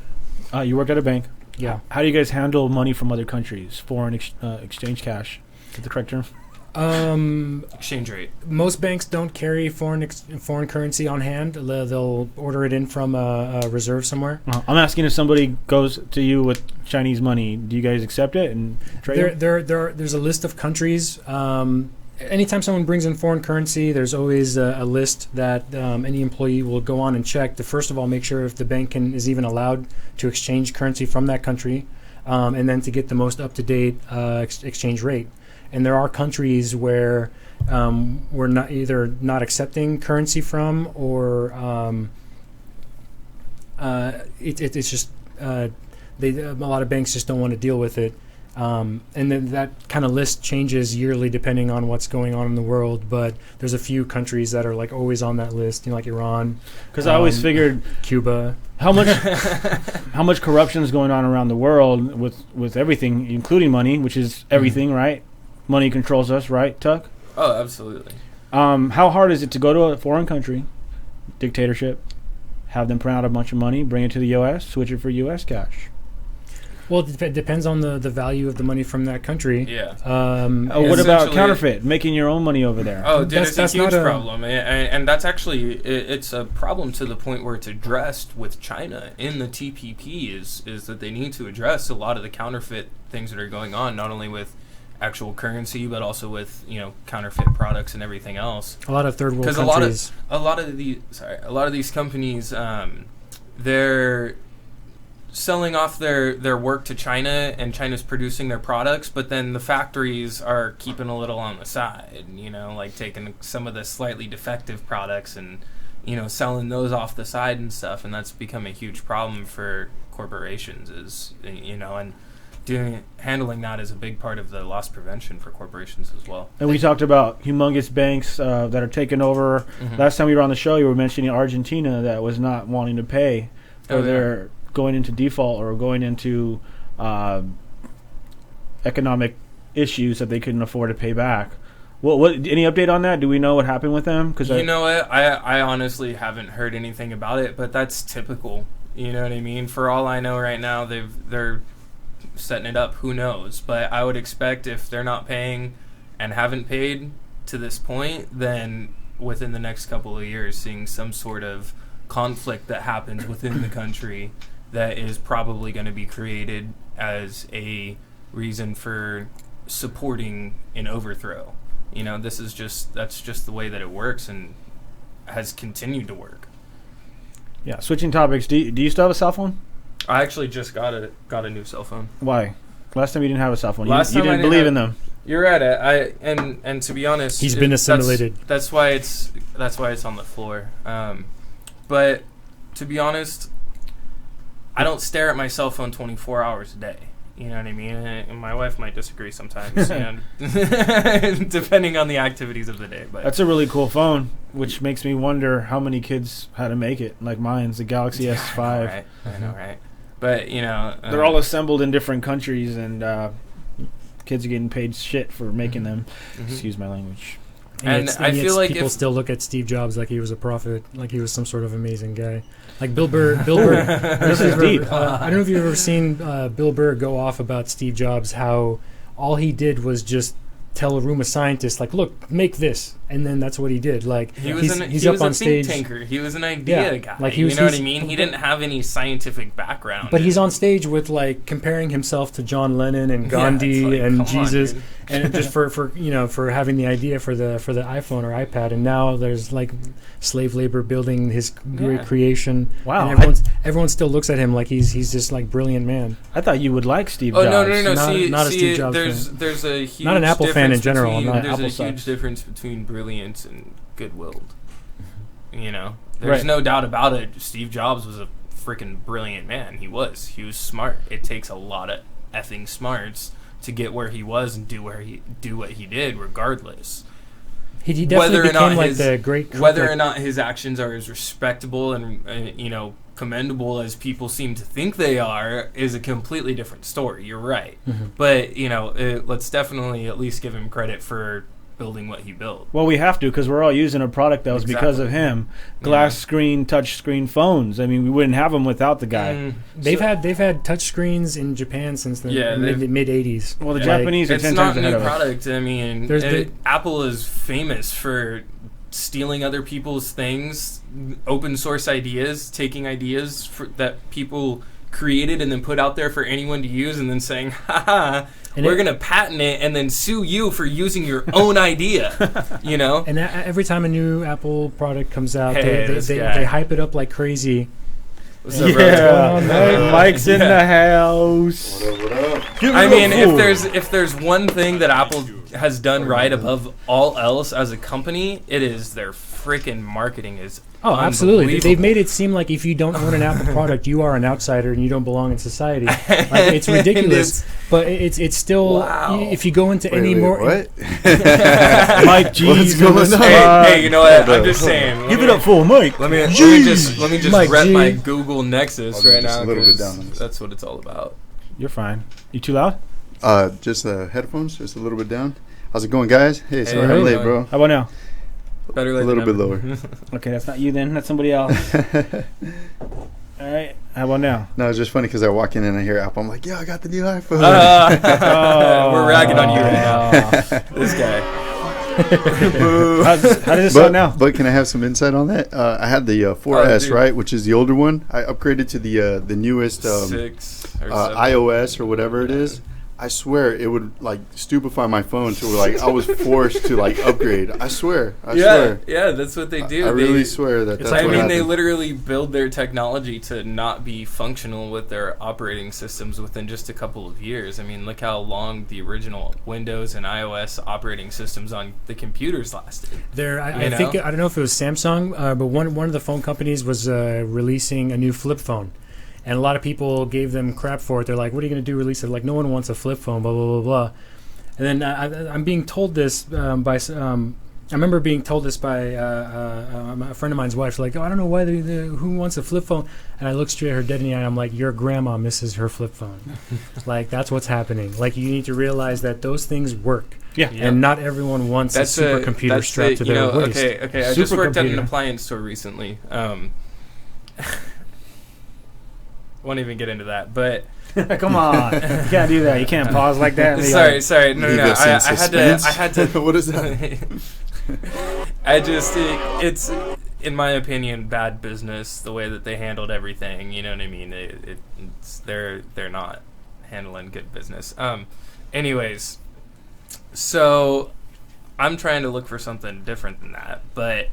you work at a bank. Yeah. How do you guys handle money from other countries? Foreign exchange cash. Is that the correct term? Exchange rate. Most banks don't carry foreign currency on hand. They'll order it in from a reserve somewhere. I'm asking if somebody goes to you with Chinese money, do you guys accept it and trade it? There's a list of countries. Anytime someone brings in foreign currency, there's always a list that any employee will go on and check to first of all make sure if the bank is even allowed to exchange currency from that country, and then to get the most up-to-date exchange rate. And there are countries where we're not accepting currency from, or it's just a lot of banks just don't want to deal with it. And then that kind of list changes yearly depending on what's going on in the world. But there's a few countries that are like always on that list, like Iran. Because I always figured Cuba. How much corruption is going on around the world with everything, including money, which is everything, right? Money controls us, right, Tuck? Oh, absolutely. How hard is it to go to a foreign country, dictatorship, have them print out a bunch of money, bring it to the U.S., switch it for U.S. cash? Well, it depends on the value of the money from that country. Yeah. What about counterfeit, making your own money over there? Oh, dude, it's a huge problem. And that's actually, it's a problem to the point where it's addressed with China in the TPP is that they need to address a lot of the counterfeit things that are going on, not only with actual currency, but also with counterfeit products and everything else. A lot of third world countries. A lot of these companies, they're selling off their work to China, and China's producing their products, but then the factories are keeping a little on the side. Like taking some of the slightly defective products and selling those off the side and stuff, and that's become a huge problem for corporations. And handling that is a big part of the loss prevention for corporations as well. And we talked about humongous banks that are taking over. Mm-hmm. Last time we were on the show, you were mentioning Argentina that was not wanting to pay for their going into default or going into economic issues that they couldn't afford to pay back. What any update on that? Do we know what happened with them? Because I honestly haven't heard anything about it, but that's typical. You know what I mean? For all I know right now, they're setting it up. Who knows? But I would expect if they're not paying and haven't paid to this point, then within the next couple of years, seeing some sort of conflict that happens within the country that is probably going to be created as a reason for supporting an overthrow You know, that's just the way that it works and has continued to work. Yeah. Switching topics. Do you still have a cell phone? I actually just got a new cell phone. Why? Last time you didn't have a cell phone. Last You time I didn't didn't believe have- in them. You're right. And to be honest, He's been assimilated. That's why it's on the floor. But to be honest, I don't stare at my cell phone 24 hours a day. You know what I mean? And my wife might disagree sometimes, depending on the activities of the day. But That's a really cool phone, which makes me wonder how many kids had to make it. Like mine's the Galaxy S5. I know, right? But you know, They're all assembled in different countries, and kids are getting paid shit for making them. Excuse my language. And I feel like people if- still look at Steve Jobs like he was a prophet, like he was some sort of amazing guy. Like Bill Burr. This is deep. I don't know if you've ever seen Bill Burr go off about Steve Jobs, how all he did was just tell a room of scientists, like, look, make this, and then that's what he did. Like He was he's up on a stage. think tanker. He was an idea Yeah, guy. like You know what I mean? He didn't have any scientific background. But he's on stage with like comparing himself to John Lennon and Gandhi Yeah, it's like, and come on, Jesus, dude. and just for having the idea for the iPhone or iPad, and now there's like slave labor building his great creation. Wow. And everyone still looks at him like he's just like brilliant man. I thought you would like Steve Oh Jobs. no! Not a See, Steve Jobs there's a huge Not an Apple fan in difference general, between- not There's Apple a sucks. huge difference between brilliance and good-willed. You know, Right. there's no doubt about it. Steve Jobs was a freaking brilliant man. He was smart. It takes a lot of effing smarts to get where he was and do what he did, regardless. He definitely Whether or not became like his- the great. Whether like- or not his actions are as respectable and commendable as people seem to think they are is a completely different story. You're right, but let's definitely at least give him credit for building what he built. Well, we have to because we're all using a product that was because of Exactly. him. Glass screen, touch screen phones. I mean, we wouldn't have them without the guy. They've had touch screens in Japan since the mid '80s. Well, the Japanese are It's 10 not times a ahead new of us. product. I mean, Apple is famous for stealing other people's things, open source ideas, taking ideas that people created and then put out there for anyone to use, and then saying, "Ha we're going to patent it and then sue you for using your own idea." You know? And every time a new Apple product comes out, Hey, they hype it up like crazy. What's up, Yeah, bro? Mike's in the house. What up? I mean, if there's one thing that Apple has done right above all else as a company, it is their freaking marketing is Oh, absolutely. They've unbelievable. made it seem like if you don't own an Apple product, you are an outsider and you don't belong in society. Like, it's ridiculous, but it's still. Wow. If you go into any more, What? Mike G's going in the on? spot. Hey, you know what? Hold I'm up. just saying. Give it up for Mike. Let me just Mike rep G. my Google Nexus I'll do right just now a little bit 'cause down. that's what it's all about. You're fine. You too loud? Just the headphones, just a little bit down. How's it going, guys? Hey, sorry how I'm you late, doing? bro. How about now? Better A late little than bit never. lower. Okay, that's not you then. That's somebody else. All right. How about now? No, it's just funny because I walk in and I hear Apple. I'm like, yeah, I got the new iPhone. We're ragging on you right now. This guy. How does it sound now? But can I have some insight on that? I had the 4S, dude. right, which is the older one. I upgraded to the newest 6 or 7. iOS or whatever it is. I swear it would like stupefy my phone to like I was forced to like upgrade. I swear. Yeah, that's what they do. I really swear that that's I what mean, they happened. literally build their technology to not be functional with their operating systems within just a couple of years. I mean, look how long the original Windows and iOS operating systems on the computers lasted. I think I don't know if it was Samsung, but one of the phone companies was releasing a new flip phone. And a lot of people gave them crap for it. They're like, what are you going to do, release it? Like, no one wants a flip phone, blah, blah, blah, blah. And then I'm being told this I remember being told this by a friend of mine's wife. She's like, oh, I don't know why who wants a flip phone? And I look straight at her dead in the eye. I'm like, your grandma misses her flip phone. Like, that's what's happening. Like, you need to realize that those things work. Yeah. And not everyone wants a supercomputer strapped to their waist. Okay. I just worked at an Supercomputer. appliance store recently. Won't even get into that, but Come on. You can't do that. You can't pause like that. and be sorry, no. Leave us in I had to. what is that? It's in my opinion bad business the way that they handled everything. You know what I mean? They're not handling good business. Anyways, so I'm trying to look for something different than that. But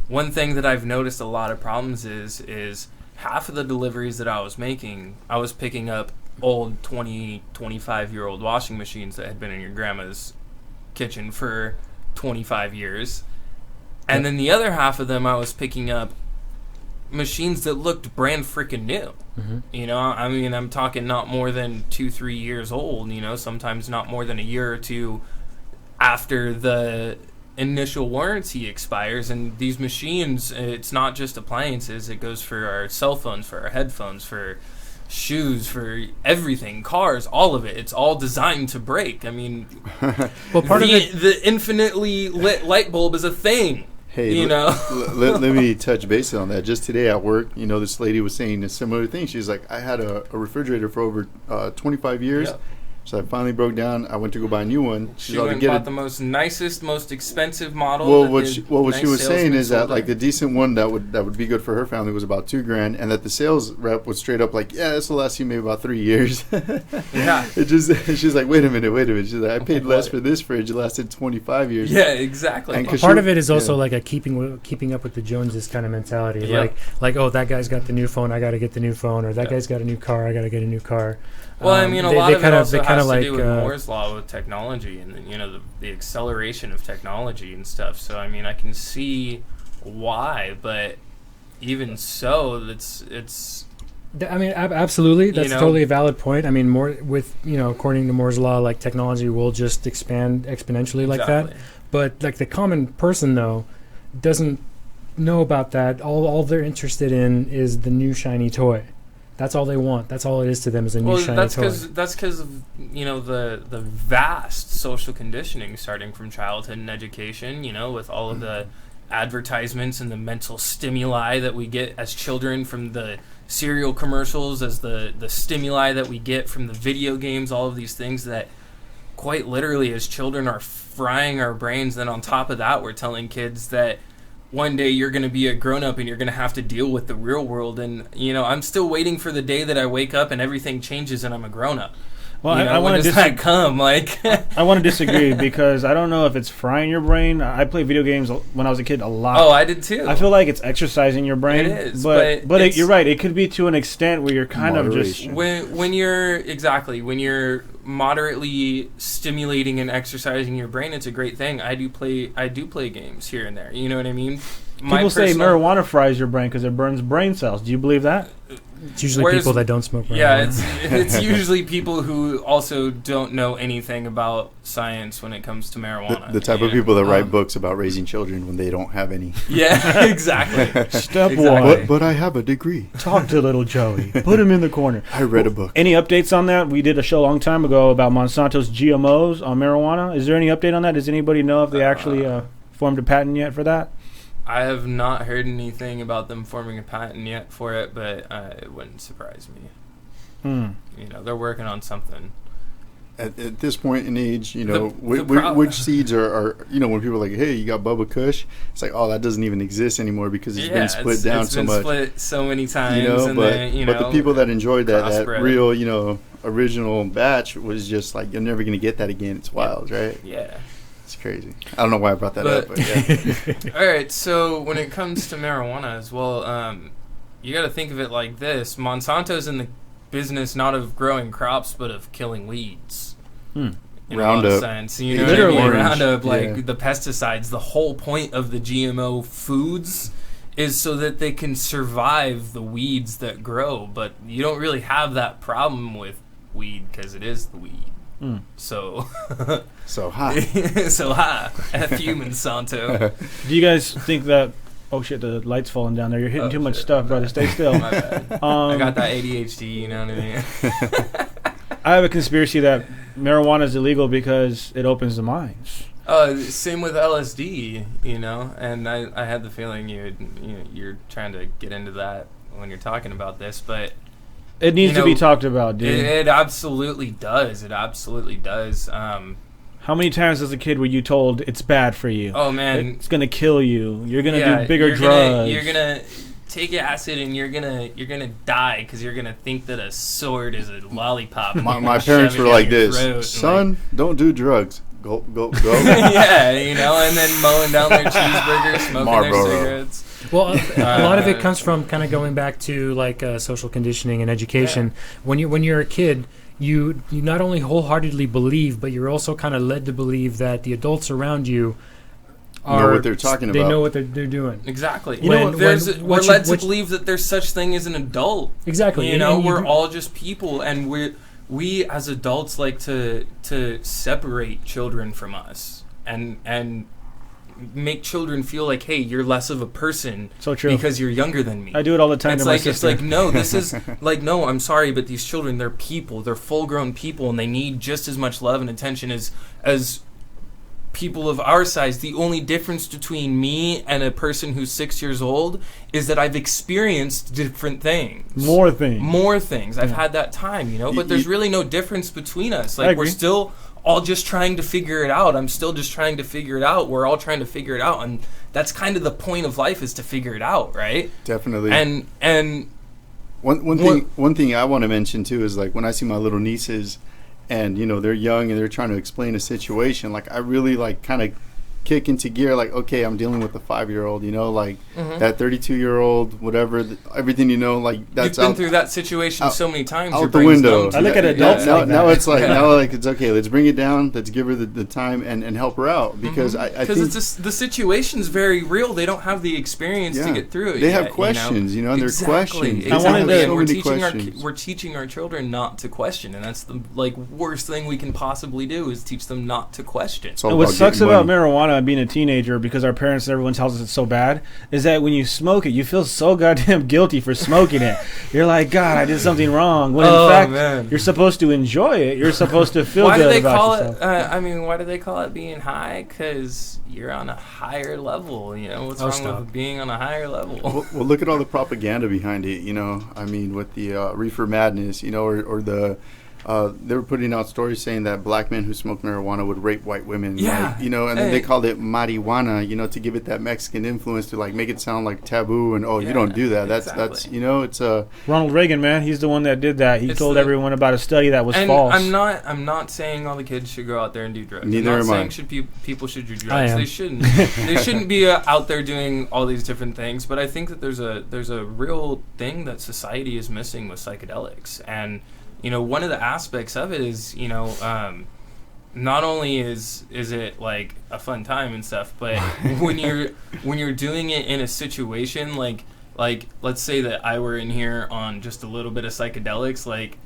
one thing that I've noticed a lot of problems is half of the deliveries that I was making, I was picking up old 20, 25-year-old washing machines that had been in your grandma's kitchen for 25 years. And then the other half of them, I was picking up machines that looked brand freaking new. Mm-hmm. You know, I mean, I'm talking not more than 2-3 years old, you know, sometimes not more than a year or two after the initial warranty expires. And these machines, it's not just appliances, it goes for our cell phones, for our headphones, for shoes, for everything, cars, all of it. It's all designed to break. I mean, Well, part of it, the infinitely lit light bulb is a thing. Hey, You know? let me touch base on that. Just today at work, you know, this lady was saying a similar thing. She's like, I had a refrigerator for over 25 years. Yep. So I finally broke down. I went to go buy a new one. She ought went to and get bought the most nicest, most expensive model. Well, that what the she nice was saying salesman is that sold her. like the decent one that would be good for her family was about $2,000, and that the sales rep was straight up like, yeah, this will last you maybe about 3 years. Yeah. It just she's like, wait a minute. She's like, I paid less for this fridge. It lasted 25 years. Yeah, exactly. And 'cause part she- of it is also yeah. like a keeping up with the Joneses kind of mentality. Yeah. Like, oh, that guy's got the new phone, I got to get the new phone, or that guy's got a new car, I got to get a new car. Well, I mean, a they- lot they of it kinda- also they kinda has to like, do with Moore's law with technology and, you know, the acceleration of technology and stuff. So, I mean, I can see why, but even so, it's I mean, absolutely, that's You know? totally a valid point. I mean, more with, you know, according to Moore's law, like technology will just expand exponentially like that. exactly. But like the common person though doesn't know about that. All they're interested in is the new shiny toy. That's all they want. That's all it is to them is a new Well, shiny that's toy. because of, you know, the vast social conditioning starting from childhood and education, you know, with all of the advertisements and the mental stimuli that we get as children from the cereal commercials, as the stimuli that we get from the video games, all of these things that quite literally as children are frying our brains. Then on top of that, we're telling kids that one day you're going to be a grown-up and you're going to have to deal with the real world. And, you know, I'm still waiting for the day that I wake up and everything changes and I'm a grown-up. Well, You know, I want when to does that come? Like, I want to disagree because I don't know if it's frying your brain. I played video games when I was a kid a lot. oh, I did too. I feel like it's exercising your brain. It is, but but it's- you're right. It could be to an extent where you're kind of just. Moderation. when you're moderately stimulating and exercising your brain, it's a great thing. I do play games here and there. You know what I mean? People say marijuana fries your brain because it burns brain cells. Do you believe that? It's usually Whereas- people that don't smoke marijuana. Yeah, it's usually people who also don't know anything about science when it comes to marijuana. The type you of know? people that write books about raising children when they don't have any. Yeah, exactly. Step Exactly. one. But I have a degree. Talk to little Joey. Put him in the corner. I read a book. Any updates on that? We did a show a long time ago about Monsanto's GMOs on marijuana. Is there any update on that? Does anybody know if they actually formed a patent yet for that? I have not heard anything about them forming a patent yet for it, but it wouldn't surprise me. You know, they're working on something. At this point in age, you know, The which seeds are, you know, when people are like, hey, you got Bubba Kush, it's like, oh, that doesn't even exist anymore because it's been split down it's so been much. split so many times, You know, and but, then, you but know, the people that enjoyed that crossbred. real, you know, original batch was just like, you're never going to get that again. It's wild, right? yeah. It's crazy. I don't know why I brought that up, But- but yeah. All right, so when it comes to marijuana as well, you got to think of it like this: Monsanto's in the business not of growing crops, but of killing weeds. In a lot of Roundup. sense, you know Literally. what I mean? Orange, Roundup, like yeah. the pesticides. The whole point of the GMO foods is so that they can survive the weeds that grow. But you don't really have that problem with weed because it is the weed. So, So, hi. so hi, F you, Monsanto. Do you guys think that? Oh shit! The light's falling down there. You're hitting Oh, too much shit. stuff, brother. Stay still. My bad. I got that ADHD, you know what I mean? I have a conspiracy that marijuana is illegal because it opens the minds. Same with LSD, you know, and I had the feeling you're trying to get into that when you're talking about this, but It needs You to be know, talked about, dude. it absolutely does. It absolutely does. How many times as a kid were you told it's bad for you? Oh man, It's gonna kill you. You're gonna yeah, do bigger you're drugs. You're gonna take acid and you're gonna die because you're gonna think that a sword is a loppy. My parents were like this, son, don't do drugs. Go. Yeah, you know, and then mowing down their cheeseburgers, smoking Marlboro. their cigarettes. Well, a lot of it comes from kind of going back to like social conditioning and education. Yeah. When you're a kid, you not only wholeheartedly believe, but you're also kind of led to believe that the adults around you Know what they're talking They about. know what they're doing. Exactly. We're We're led to believe that there's such thing as an adult. Exactly. You know, And we're all just people, and we as adults like to separate children from us and make children feel like, hey, you're less of a person So true. because you're younger than me. I do it all the time It's to my like sister. it's like no, this is like no. I'm sorry, but these children, they're people. They're full-grown people, and they need just as much love and attention as people of our size. The only difference between me and a person who's 6 years old is that I've experienced different things. More things. More things. I've Yeah. had that time, you know. Y- But there's y- really no difference between us. I Like we're agree. still all just trying to figure it out. I'm still just trying to figure it out. We're all trying to figure it out, and that's kind of the point of life, is to figure it out, right? Definitely. And One thing I want to mention too is like when I see my little nieces, and you know they're young and they're trying to explain a situation, like I really like kind of kick into gear, like, okay, I'm dealing with a 5-year-old, you know, like that 32-year-old, whatever, everything, you know, like that's you've been out, through that situation so many times. out your the brain's window. numb to I look that. at adults now, like now that. it's like Yeah. now like it's okay. Let's bring it down. Let's give her the time and help her out because I Because think it's just, the situation's very real. They don't have the experience to Yeah. get through it. They yet, have questions, you know, and they're Exactly. questions. I wanted Exactly. to- And so we're many teaching questions. we're teaching our children not to question, and that's the worst thing we can possibly do is teach them not to question. It's all And what about sucks getting about money. marijuana and being a teenager, because our parents and everyone tells us it's so bad, is that when you smoke it, you feel so goddamn guilty for smoking it. You're like, God, I did something wrong. When Oh, in fact, man. you're supposed to enjoy it. You're supposed to feel Why do good they about call yourself. it? Why do they call it being high? Because you're on a higher level. You know what's Oh, wrong stop. with being on a higher level? Well, look at all the propaganda behind it. You know, I mean, with the reefer madness, you know, or the they were putting out stories saying that black men who smoke marijuana would rape white women. Yeah. like, you know, and then they Hey. called it marijuana, you know, to give it that Mexican influence to like make it sound like taboo and Yeah, you don't do that. That's exactly. you know, it's Ronald Reagan, man, he's the one that did that. He It's told the- everyone about a study that was And false. I'm not saying all the kids should go out there and do drugs. Neither I'm am not I. saying people should do I drugs. am. They shouldn't. They shouldn't be out there doing all these different things. But I think that there's a real thing that society is missing with psychedelics. And you know, one of the aspects of it is, you know, not only is it like a fun time and stuff, but when you're doing it in a situation like let's say that I were in here on just a little bit of psychedelics, like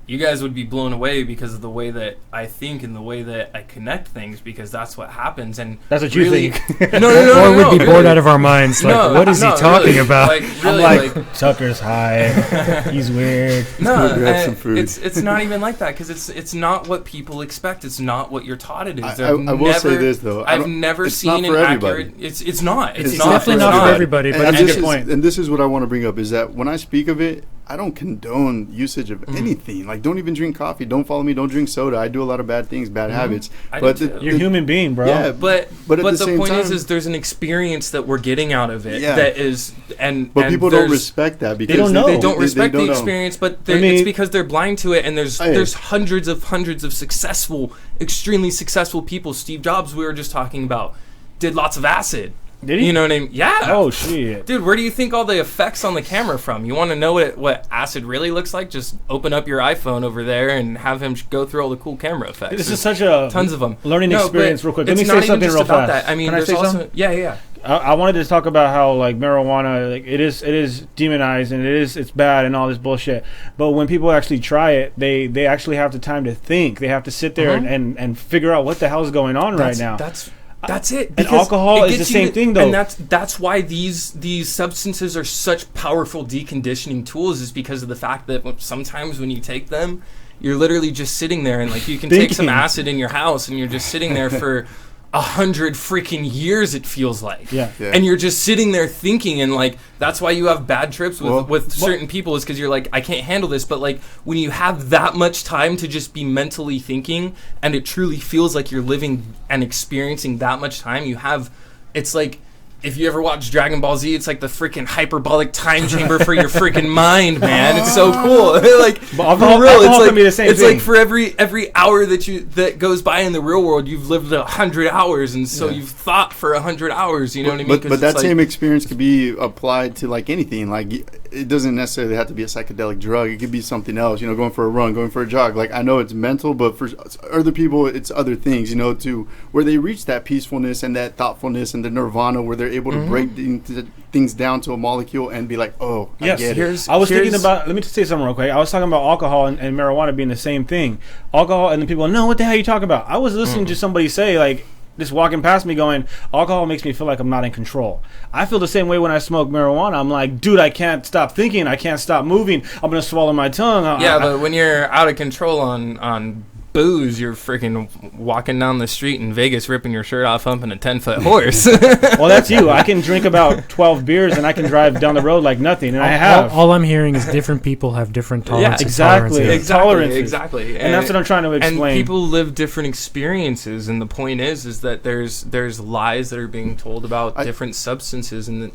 you guys would be blown away because of the way that I think and the way that I connect things, because that's what happens. And That's what you really, think. No, Or we'd be really. bored out of our minds. Like, No, what is he no, talking really. about? Like, I'm really, like, Tucker's high. He's weird. no, Let's go grab some food. it's not even like that, because it's not what people expect. It's not what you're taught it is. I will say this, though. I've never it's seen not for an everybody. accurate. It's not. It's not. definitely not for everybody, but and that's a this good is, point. And this is what I want to bring up is that when I speak of it, I don't condone usage of anything. Like, don't even drink coffee. Don't follow me. Don't drink soda. I do a lot of bad things, bad habits. I But do the- too. You're a human being, bro. Yeah, But at the the same point time, is there's an experience that we're getting out of it Yeah. that is and but and people don't there's- respect that because don't know. They don't they respect don't the know. experience, but I mean- it's because they're blind to it. And there's Hey. hundreds of successful, extremely successful people. Steve Jobs, we were just talking about, did lots of acid. Did he? You know what I mean? Yeah. Oh, shit. Dude, where do you think all the effects on the camera from? You want to know what acid really looks like? Just open up your iPhone over there and have him go through all the cool camera effects. This is There's such a tons of them. learning No, experience but real quick. Let it's me not say even something just real about fast. that. I mean, Can I there's say also something? yeah. I wanted to talk about how like marijuana, like it is demonized and it's bad and all this bullshit. But when people actually try it, they actually have the time to think. They have to sit there and figure out what the hell is going on right now. That's it. And because alcohol it is the gets you same to- thing, though. And that's why these substances are such powerful deconditioning tools, is because of the fact that sometimes when you take them, you're literally just sitting there and like you can take some Thinking. acid in your house and you're just sitting there for 100 freaking years, it feels like. Yeah. Yeah. And you're just sitting there thinking, and like that's why you have bad trips with, Well- with certain people, is because you're like, I can't handle this. But like when you have that much time to just be mentally thinking, and it truly feels like you're living and experiencing that much time, it's like if you ever watch Dragon Ball Z, it's like the freaking hyperbolic time chamber for your freaking mind, man. It's so cool. Like, for real, it's like for every hour that goes by in the real world, you've lived 100 hours, and so you've thought for 100 hours. You know what I mean? But that same experience could be applied to like anything. Like, it doesn't necessarily have to be a psychedelic drug. It could be something else. You know, going for a run, going for a jog. Like, I know it's mental, but for other people, it's other things. You know, to where they reach that peacefulness and that thoughtfulness and the nirvana, where they're able to break things down to a molecule and be like, oh, yes. I get it. I was thinking about, let me just say something real quick. I was talking about alcohol and marijuana being the same thing. Alcohol, and the people, no, what the hell are you talking about? I was listening to somebody say, like, just walking past me going, alcohol makes me feel like I'm not in control. I feel the same way when I smoke marijuana. I'm like, dude, I can't stop thinking. I can't stop moving. I'm going to swallow my tongue. But when you're out of control on booze, you're freaking walking down the street in Vegas ripping your shirt off, humping a 10-foot horse. Well, that's you. I can drink about 12 beers and I can drive down the road like nothing, and I have. All I'm hearing is different people have different tolerances. Exactly. And that's what I'm trying to explain. And people live different experiences, and the point is that there's lies that are being told about different substances, and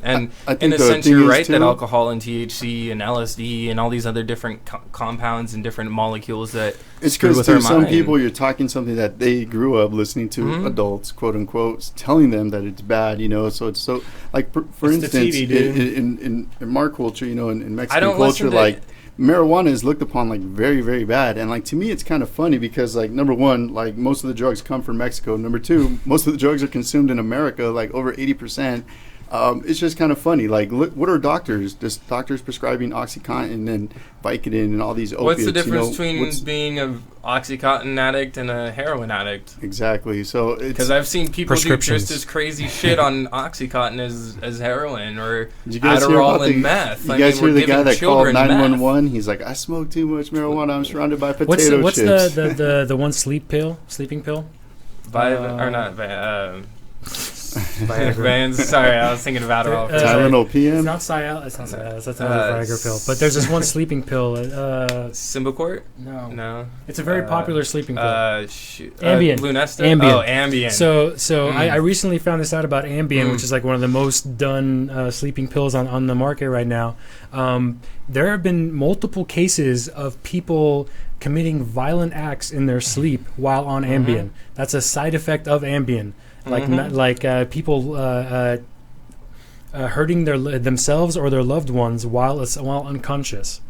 in a sense you're right that alcohol and THC and LSD and all these other different compounds and different molecules that screw with our mind. Some people, you're talking something that they grew up listening to adults, quote unquote, telling them that it's bad, you know. So it's so, like, for instance, in our culture, you know, in Mexican culture, like, marijuana is looked upon like very, very bad. And like, to me, it's kind of funny because, like, number one, like, most of the drugs come from Mexico. Number two, most of the drugs are consumed in America, like over 80%. It's just kind of funny. Like, look, what are doctors? Just doctors prescribing OxyContin and Vicodin and all these opiates. What's the difference between being an OxyContin addict and a heroin addict? Exactly. So it's because I've seen people do just as crazy shit on OxyContin as heroin or Adderall and meth. You guys hear the guy that called 911? He's like, I smoke too much marijuana. I'm surrounded by potato chips. What's the one sleeping pill? Sorry, I was thinking of Adderall. Tylenol PM. It's not Cialis. It's not Cialis. That's another Viagra pill. But there's this one sleeping pill. Symbicort? No. It's a very popular sleeping pill. Ambien. Lunesta? Ambien. Oh, Ambien. So I recently found this out about Ambien, which is like one of the most done sleeping pills on the market right now. There have been multiple cases of people committing violent acts in their sleep while on Ambien. That's a side effect of Ambien. Like people hurting themselves or their loved ones while unconscious,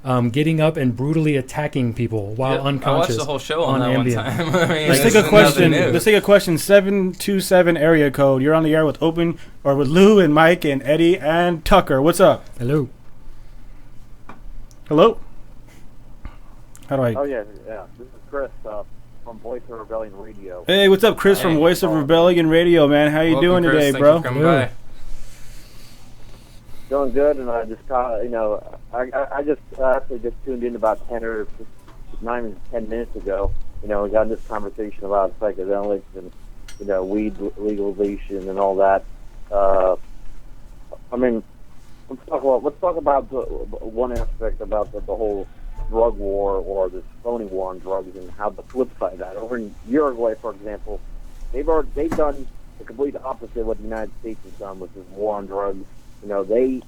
getting up and brutally attacking people while unconscious. I watched the whole show on that Ambien. one time. I mean, Let's take a question. Let's take a question. 727 area code. You're on the air with Lou and Mike and Eddie and Tucker. What's up? Hello. How do I? Oh yeah. This is Chris from Voice of Rebellion Radio. Hey, what's up, Chris from Voice of Rebellion Radio, man? How you doing today, Chris. bro? Thanks for coming by. Doing good, and I just I just actually just tuned in about 10 or 10 minutes ago. You know, we got in this conversation about psychedelics and, you know, weed legalization and all that. I mean, let's talk about the one aspect about the whole drug war or this phony war on drugs and how the flip side of that. Over in Uruguay, for example, they've done the complete opposite of what the United States has done with this war on drugs. You know, they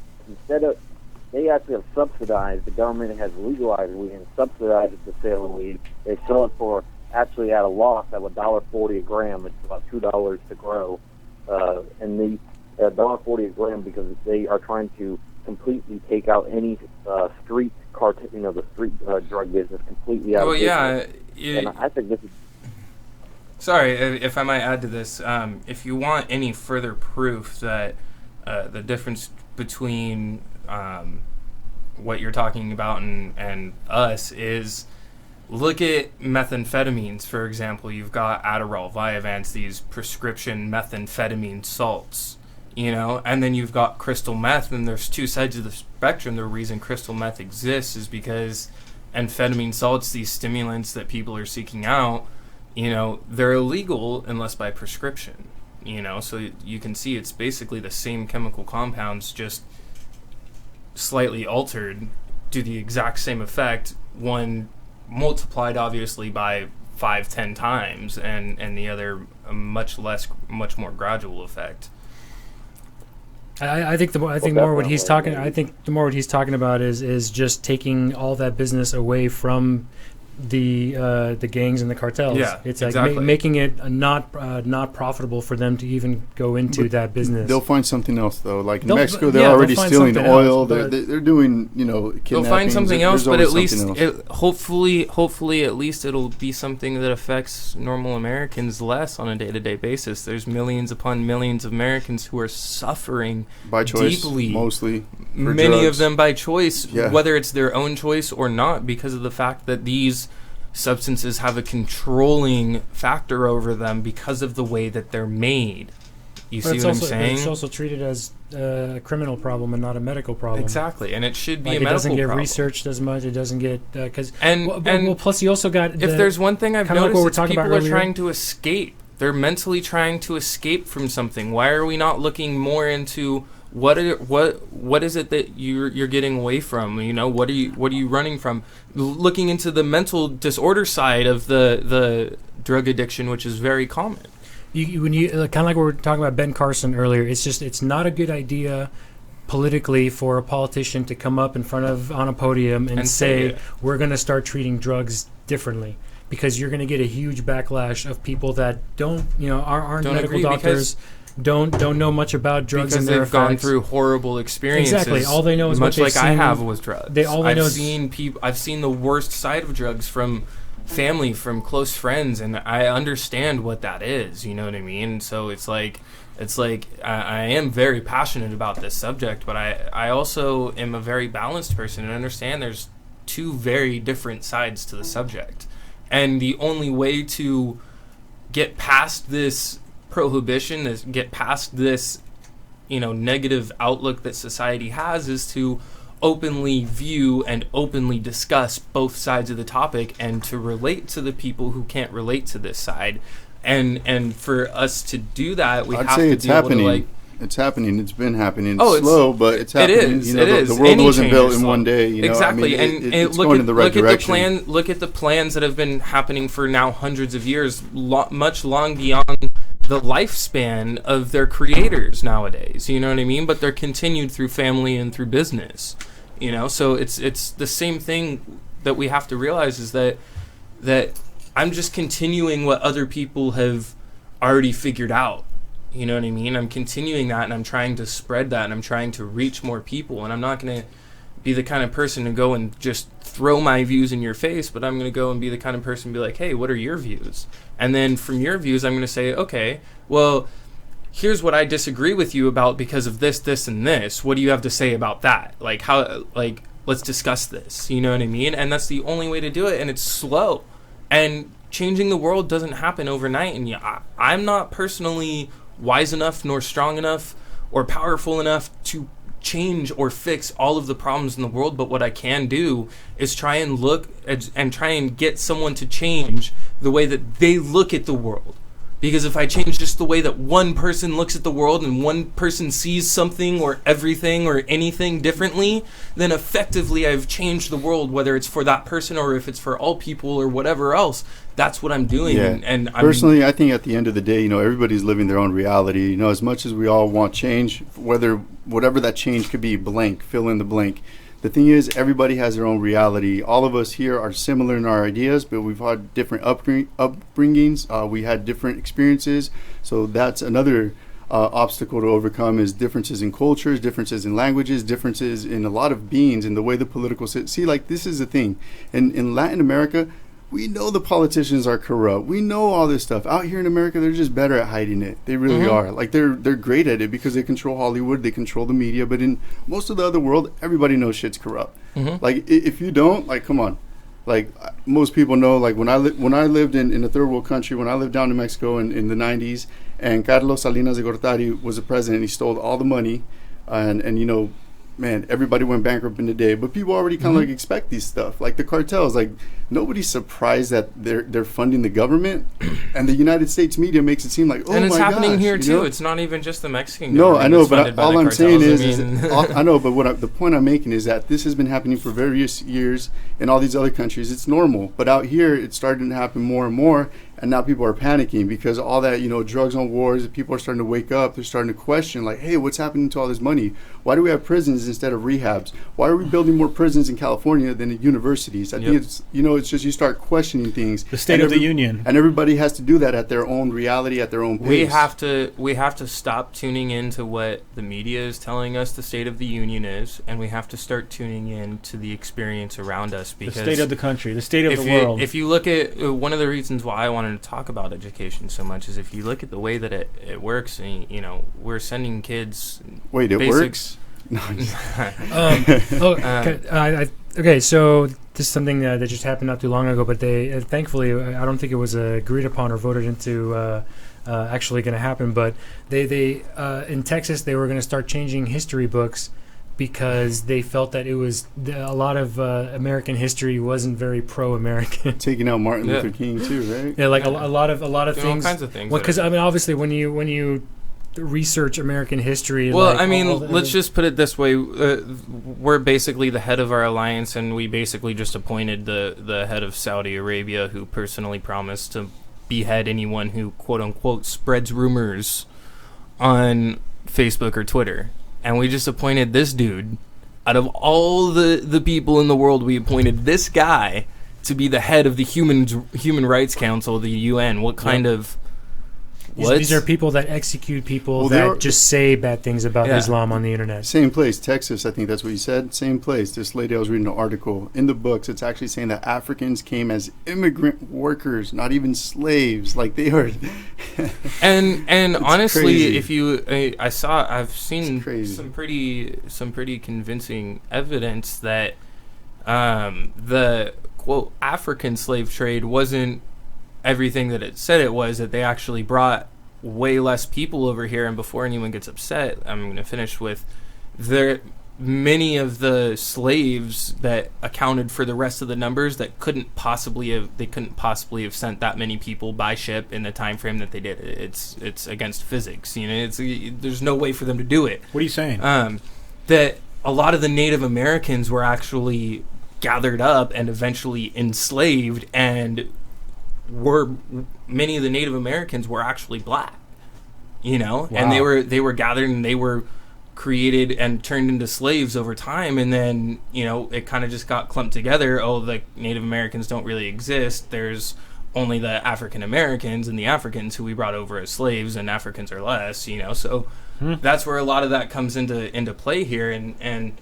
actually have subsidized, the government has legalized weed and subsidized the sale of weed. They sell it for actually at a loss at $1.40 a gram. It's about $2 to grow. And the $1.40 a gram because they are trying to completely take out any street the street drug business completely out of business. And I think this is... Sorry, if I might add to this, if you want any further proof that the difference between what you're talking about and us is, look at methamphetamines, for example. You've got Adderall, Vyvanse, these prescription methamphetamine salts. You know, and then you've got crystal meth, and there's two sides of the spectrum. The reason crystal meth exists is because amphetamine salts, these stimulants that people are seeking out, you know, they're illegal unless by prescription, you know, so you can see it's basically the same chemical compounds, just slightly altered, do the exact same effect, one multiplied obviously by 5-10 times, and the other a much more gradual effect. I think more what he's talking. I think the more what he's talking about is just taking all that business away from the gangs and the cartels. Yeah, it's exactly. like making it not profitable for them to even go into that business. They'll find something else though. Like in They'll- Mexico, yeah, they're they'll already find stealing something oil. else, but- They're doing kidnappings. They'll find something else, There's but at always least something else. hopefully at least it'll be something that affects normal Americans less on a day-to-day basis. There's millions upon millions of Americans who are suffering by choice, deeply, mostly. many drugs. of them by choice, Yeah. whether it's their own choice or not, because of the fact that these substances have a controlling factor over them because of the way that they're made. You see what I'm saying? It's also treated as a criminal problem and not a medical problem. Exactly, and it should be Like a it medical doesn't get problem. researched as much. It doesn't get because And plus you also got if there's one thing I've kinda like what noticed, we're it's talking people about are earlier. trying to escape. They're mentally trying to escape from something. Why are we not looking more into what is it that you're getting away from? You know, what are you running from? Looking into the mental disorder side of the drug addiction, which is very common. when you kind of like we were talking about Ben Carson earlier. It's not a good idea politically for a politician to come up in front of on a podium and say we're going to start treating drugs differently, because you're going to get a huge backlash of people that aren't Don't medical agree, doctors, don't know much about drugs and because their they've gone effects. through horrible experiences. Exactly. All they know is much what like they've I seen. have with drugs. I've I've seen the worst side of drugs from family, from close friends, and I understand what that is. You know what I mean? So it's like I am very passionate about this subject, but I also am a very balanced person and understand there's two very different sides to the subject, and the only way to get past this prohibition, get past this negative outlook that society has, is to openly view and openly discuss both sides of the topic, and to relate to the people who can't relate to this side, and for us to do that, we I'd have say to it's be happening. able to It's happening. It's been happening. Oh, It's slow, but it's happening. It is. It is. The world Any wasn't change built is in slow. one day. Exactly, it's look going at, in the right direction. Look at the plans that have been happening for now hundreds of years, much long beyond the lifespan of their creators nowadays. You know what I mean? But they're continued through family and through business. So it's the same thing that we have to realize, is that I'm just continuing what other people have already figured out. You know what I mean? I'm continuing that, and I'm trying to spread that, and I'm trying to reach more people. And I'm not going to be the kind of person to go and just throw my views in your face, but I'm going to go and be the kind of person to be like, hey, what are your views? And then from your views, I'm going to say, okay, well, here's what I disagree with you about because of this, this, and this. What do you have to say about that? Let's discuss this. You know what I mean? And that's the only way to do it, and it's slow. And changing the world doesn't happen overnight. And I'm not personally wise enough, nor strong enough, or powerful enough to change or fix all of the problems in the world, but what I can do is try and look and try and get someone to change the way that they look at the world. Because if I change just the way that one person looks at the world, and one person sees something or everything or anything differently, then effectively I've changed the world, whether it's for that person or if it's for all people or whatever else. That's what I'm doing. Yeah. And Personally, I think at the end of the day, everybody's living their own reality. As much as we all want change, whatever that change could be, blank, fill in the blank. The thing is, everybody has their own reality. All of us here are similar in our ideas, but we've had different upbringings. We had different experiences. So that's another obstacle to overcome, is differences in cultures, differences in languages, differences in a lot of beings, in the way the political... See, this is the thing. In Latin America, we know the politicians are corrupt. We know all this stuff. Out here in America, they're just better at hiding it. They really are. They're great at it because they control Hollywood, they control the media. But in most of the other world, everybody knows shit's corrupt. If you don't, come on. Most people know, when I lived in a third world country, when I lived down in Mexico in the 90s, and Carlos Salinas de Gortari was the president, he stole all the money, and man, everybody went bankrupt in a day. But people already kind of expect these stuff, the cartels. Nobody's surprised that they're funding the government, and the United States media makes it seem like, oh my gosh. And it's happening here too. It's not even just the Mexican government. No, I know, but all I'm saying is I know, but the point I'm making is that this has been happening for various years in all these other countries. It's normal, but out here it's starting to happen more and more. And now people are panicking because all that, drugs on wars, people are starting to wake up. They're starting to question, like, hey, what's happening to all this money? Why do we have prisons instead of rehabs? Why are we building more prisons in California than at universities? I think it's, it's just you start questioning things. The State of the Union. And everybody has to do that at their own reality, at their own pace. We have to stop tuning into what the media is telling us the State of the Union is, and we have to start tuning in to the experience around us. Because the state of the country, the state of the world. If you look at one of the reasons why I wanted to talk about education so much is if you look at the way that it works, and, we're sending kids. Wait, it works? Okay, so this is something that just happened not too long ago, but they thankfully, I don't think it was agreed upon or voted into actually going to happen, but they in Texas, they were going to start changing history books because they felt that it was a lot of American history wasn't very pro-American. Taking out Martin Luther King too, right? Yeah, like a lot of things. All kinds of things. Well, because obviously, when you research American history. Well, let's just put it this way: we're basically the head of our alliance, and we basically just appointed the head of Saudi Arabia, who personally promised to behead anyone who "quote unquote" spreads rumors on Facebook or Twitter. And we just appointed this dude. Out of all the people in the world, we appointed this guy to be the head of the Human Rights Council, the UN. What kind of... These are people that execute people that just say bad things about Islam on the internet. Same place, Texas, I think that's what you said. Same place. This lady, I was reading an article. In the books, it's actually saying that Africans came as immigrant workers, not even slaves. Like they are... and honestly, crazy. If I've seen some pretty convincing evidence that the, quote, African slave trade wasn't everything that it said it was, that they actually brought way less people over here. And before anyone gets upset, I'm going to finish with many of the slaves that accounted for the rest of the numbers that couldn't possibly have sent that many people by ship in the time frame that they did. It's against physics. There's no way for them to do it. What are you saying? That a lot of the Native Americans were actually gathered up and eventually enslaved, and many of the Native Americans were actually black, Wow. and they were gathered and they were created and turned into slaves over time, and then it kind of just got clumped together. Oh, the Native Americans don't really exist. There's only the African Americans and the Africans who we brought over as slaves, and Africans are less. So that's where a lot of that comes into play here, and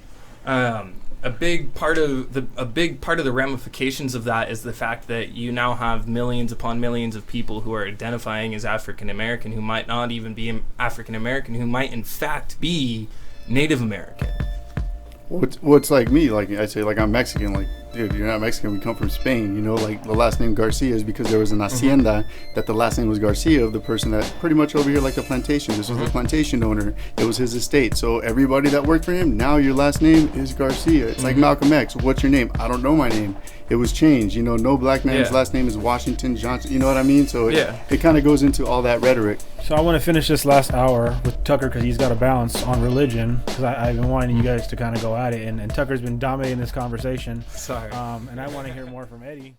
a big part of the ramifications of that is the fact that you now have millions upon millions of people who are identifying as African American, who might not even be African American, who might in fact be Native American. What's like me, like I say, like I'm Mexican, like dude, you're not Mexican, we come from Spain, like the last name Garcia is because there was an hacienda that the last name was Garcia of the person that pretty much over here like the plantation. This was the plantation owner. It was his estate. So everybody that worked for him, now your last name is Garcia. It's like Malcolm X. What's your name? I don't know my name. It was changed. No black man's last name is Washington Johnson. You know what I mean? So it kind of goes into all that rhetoric. So I want to finish this last hour with Tucker because he's got a balance on religion, because I've been wanting you guys to kind of go at it, and Tucker's been dominating this conversation. Sorry. And I want to hear more from Eddie.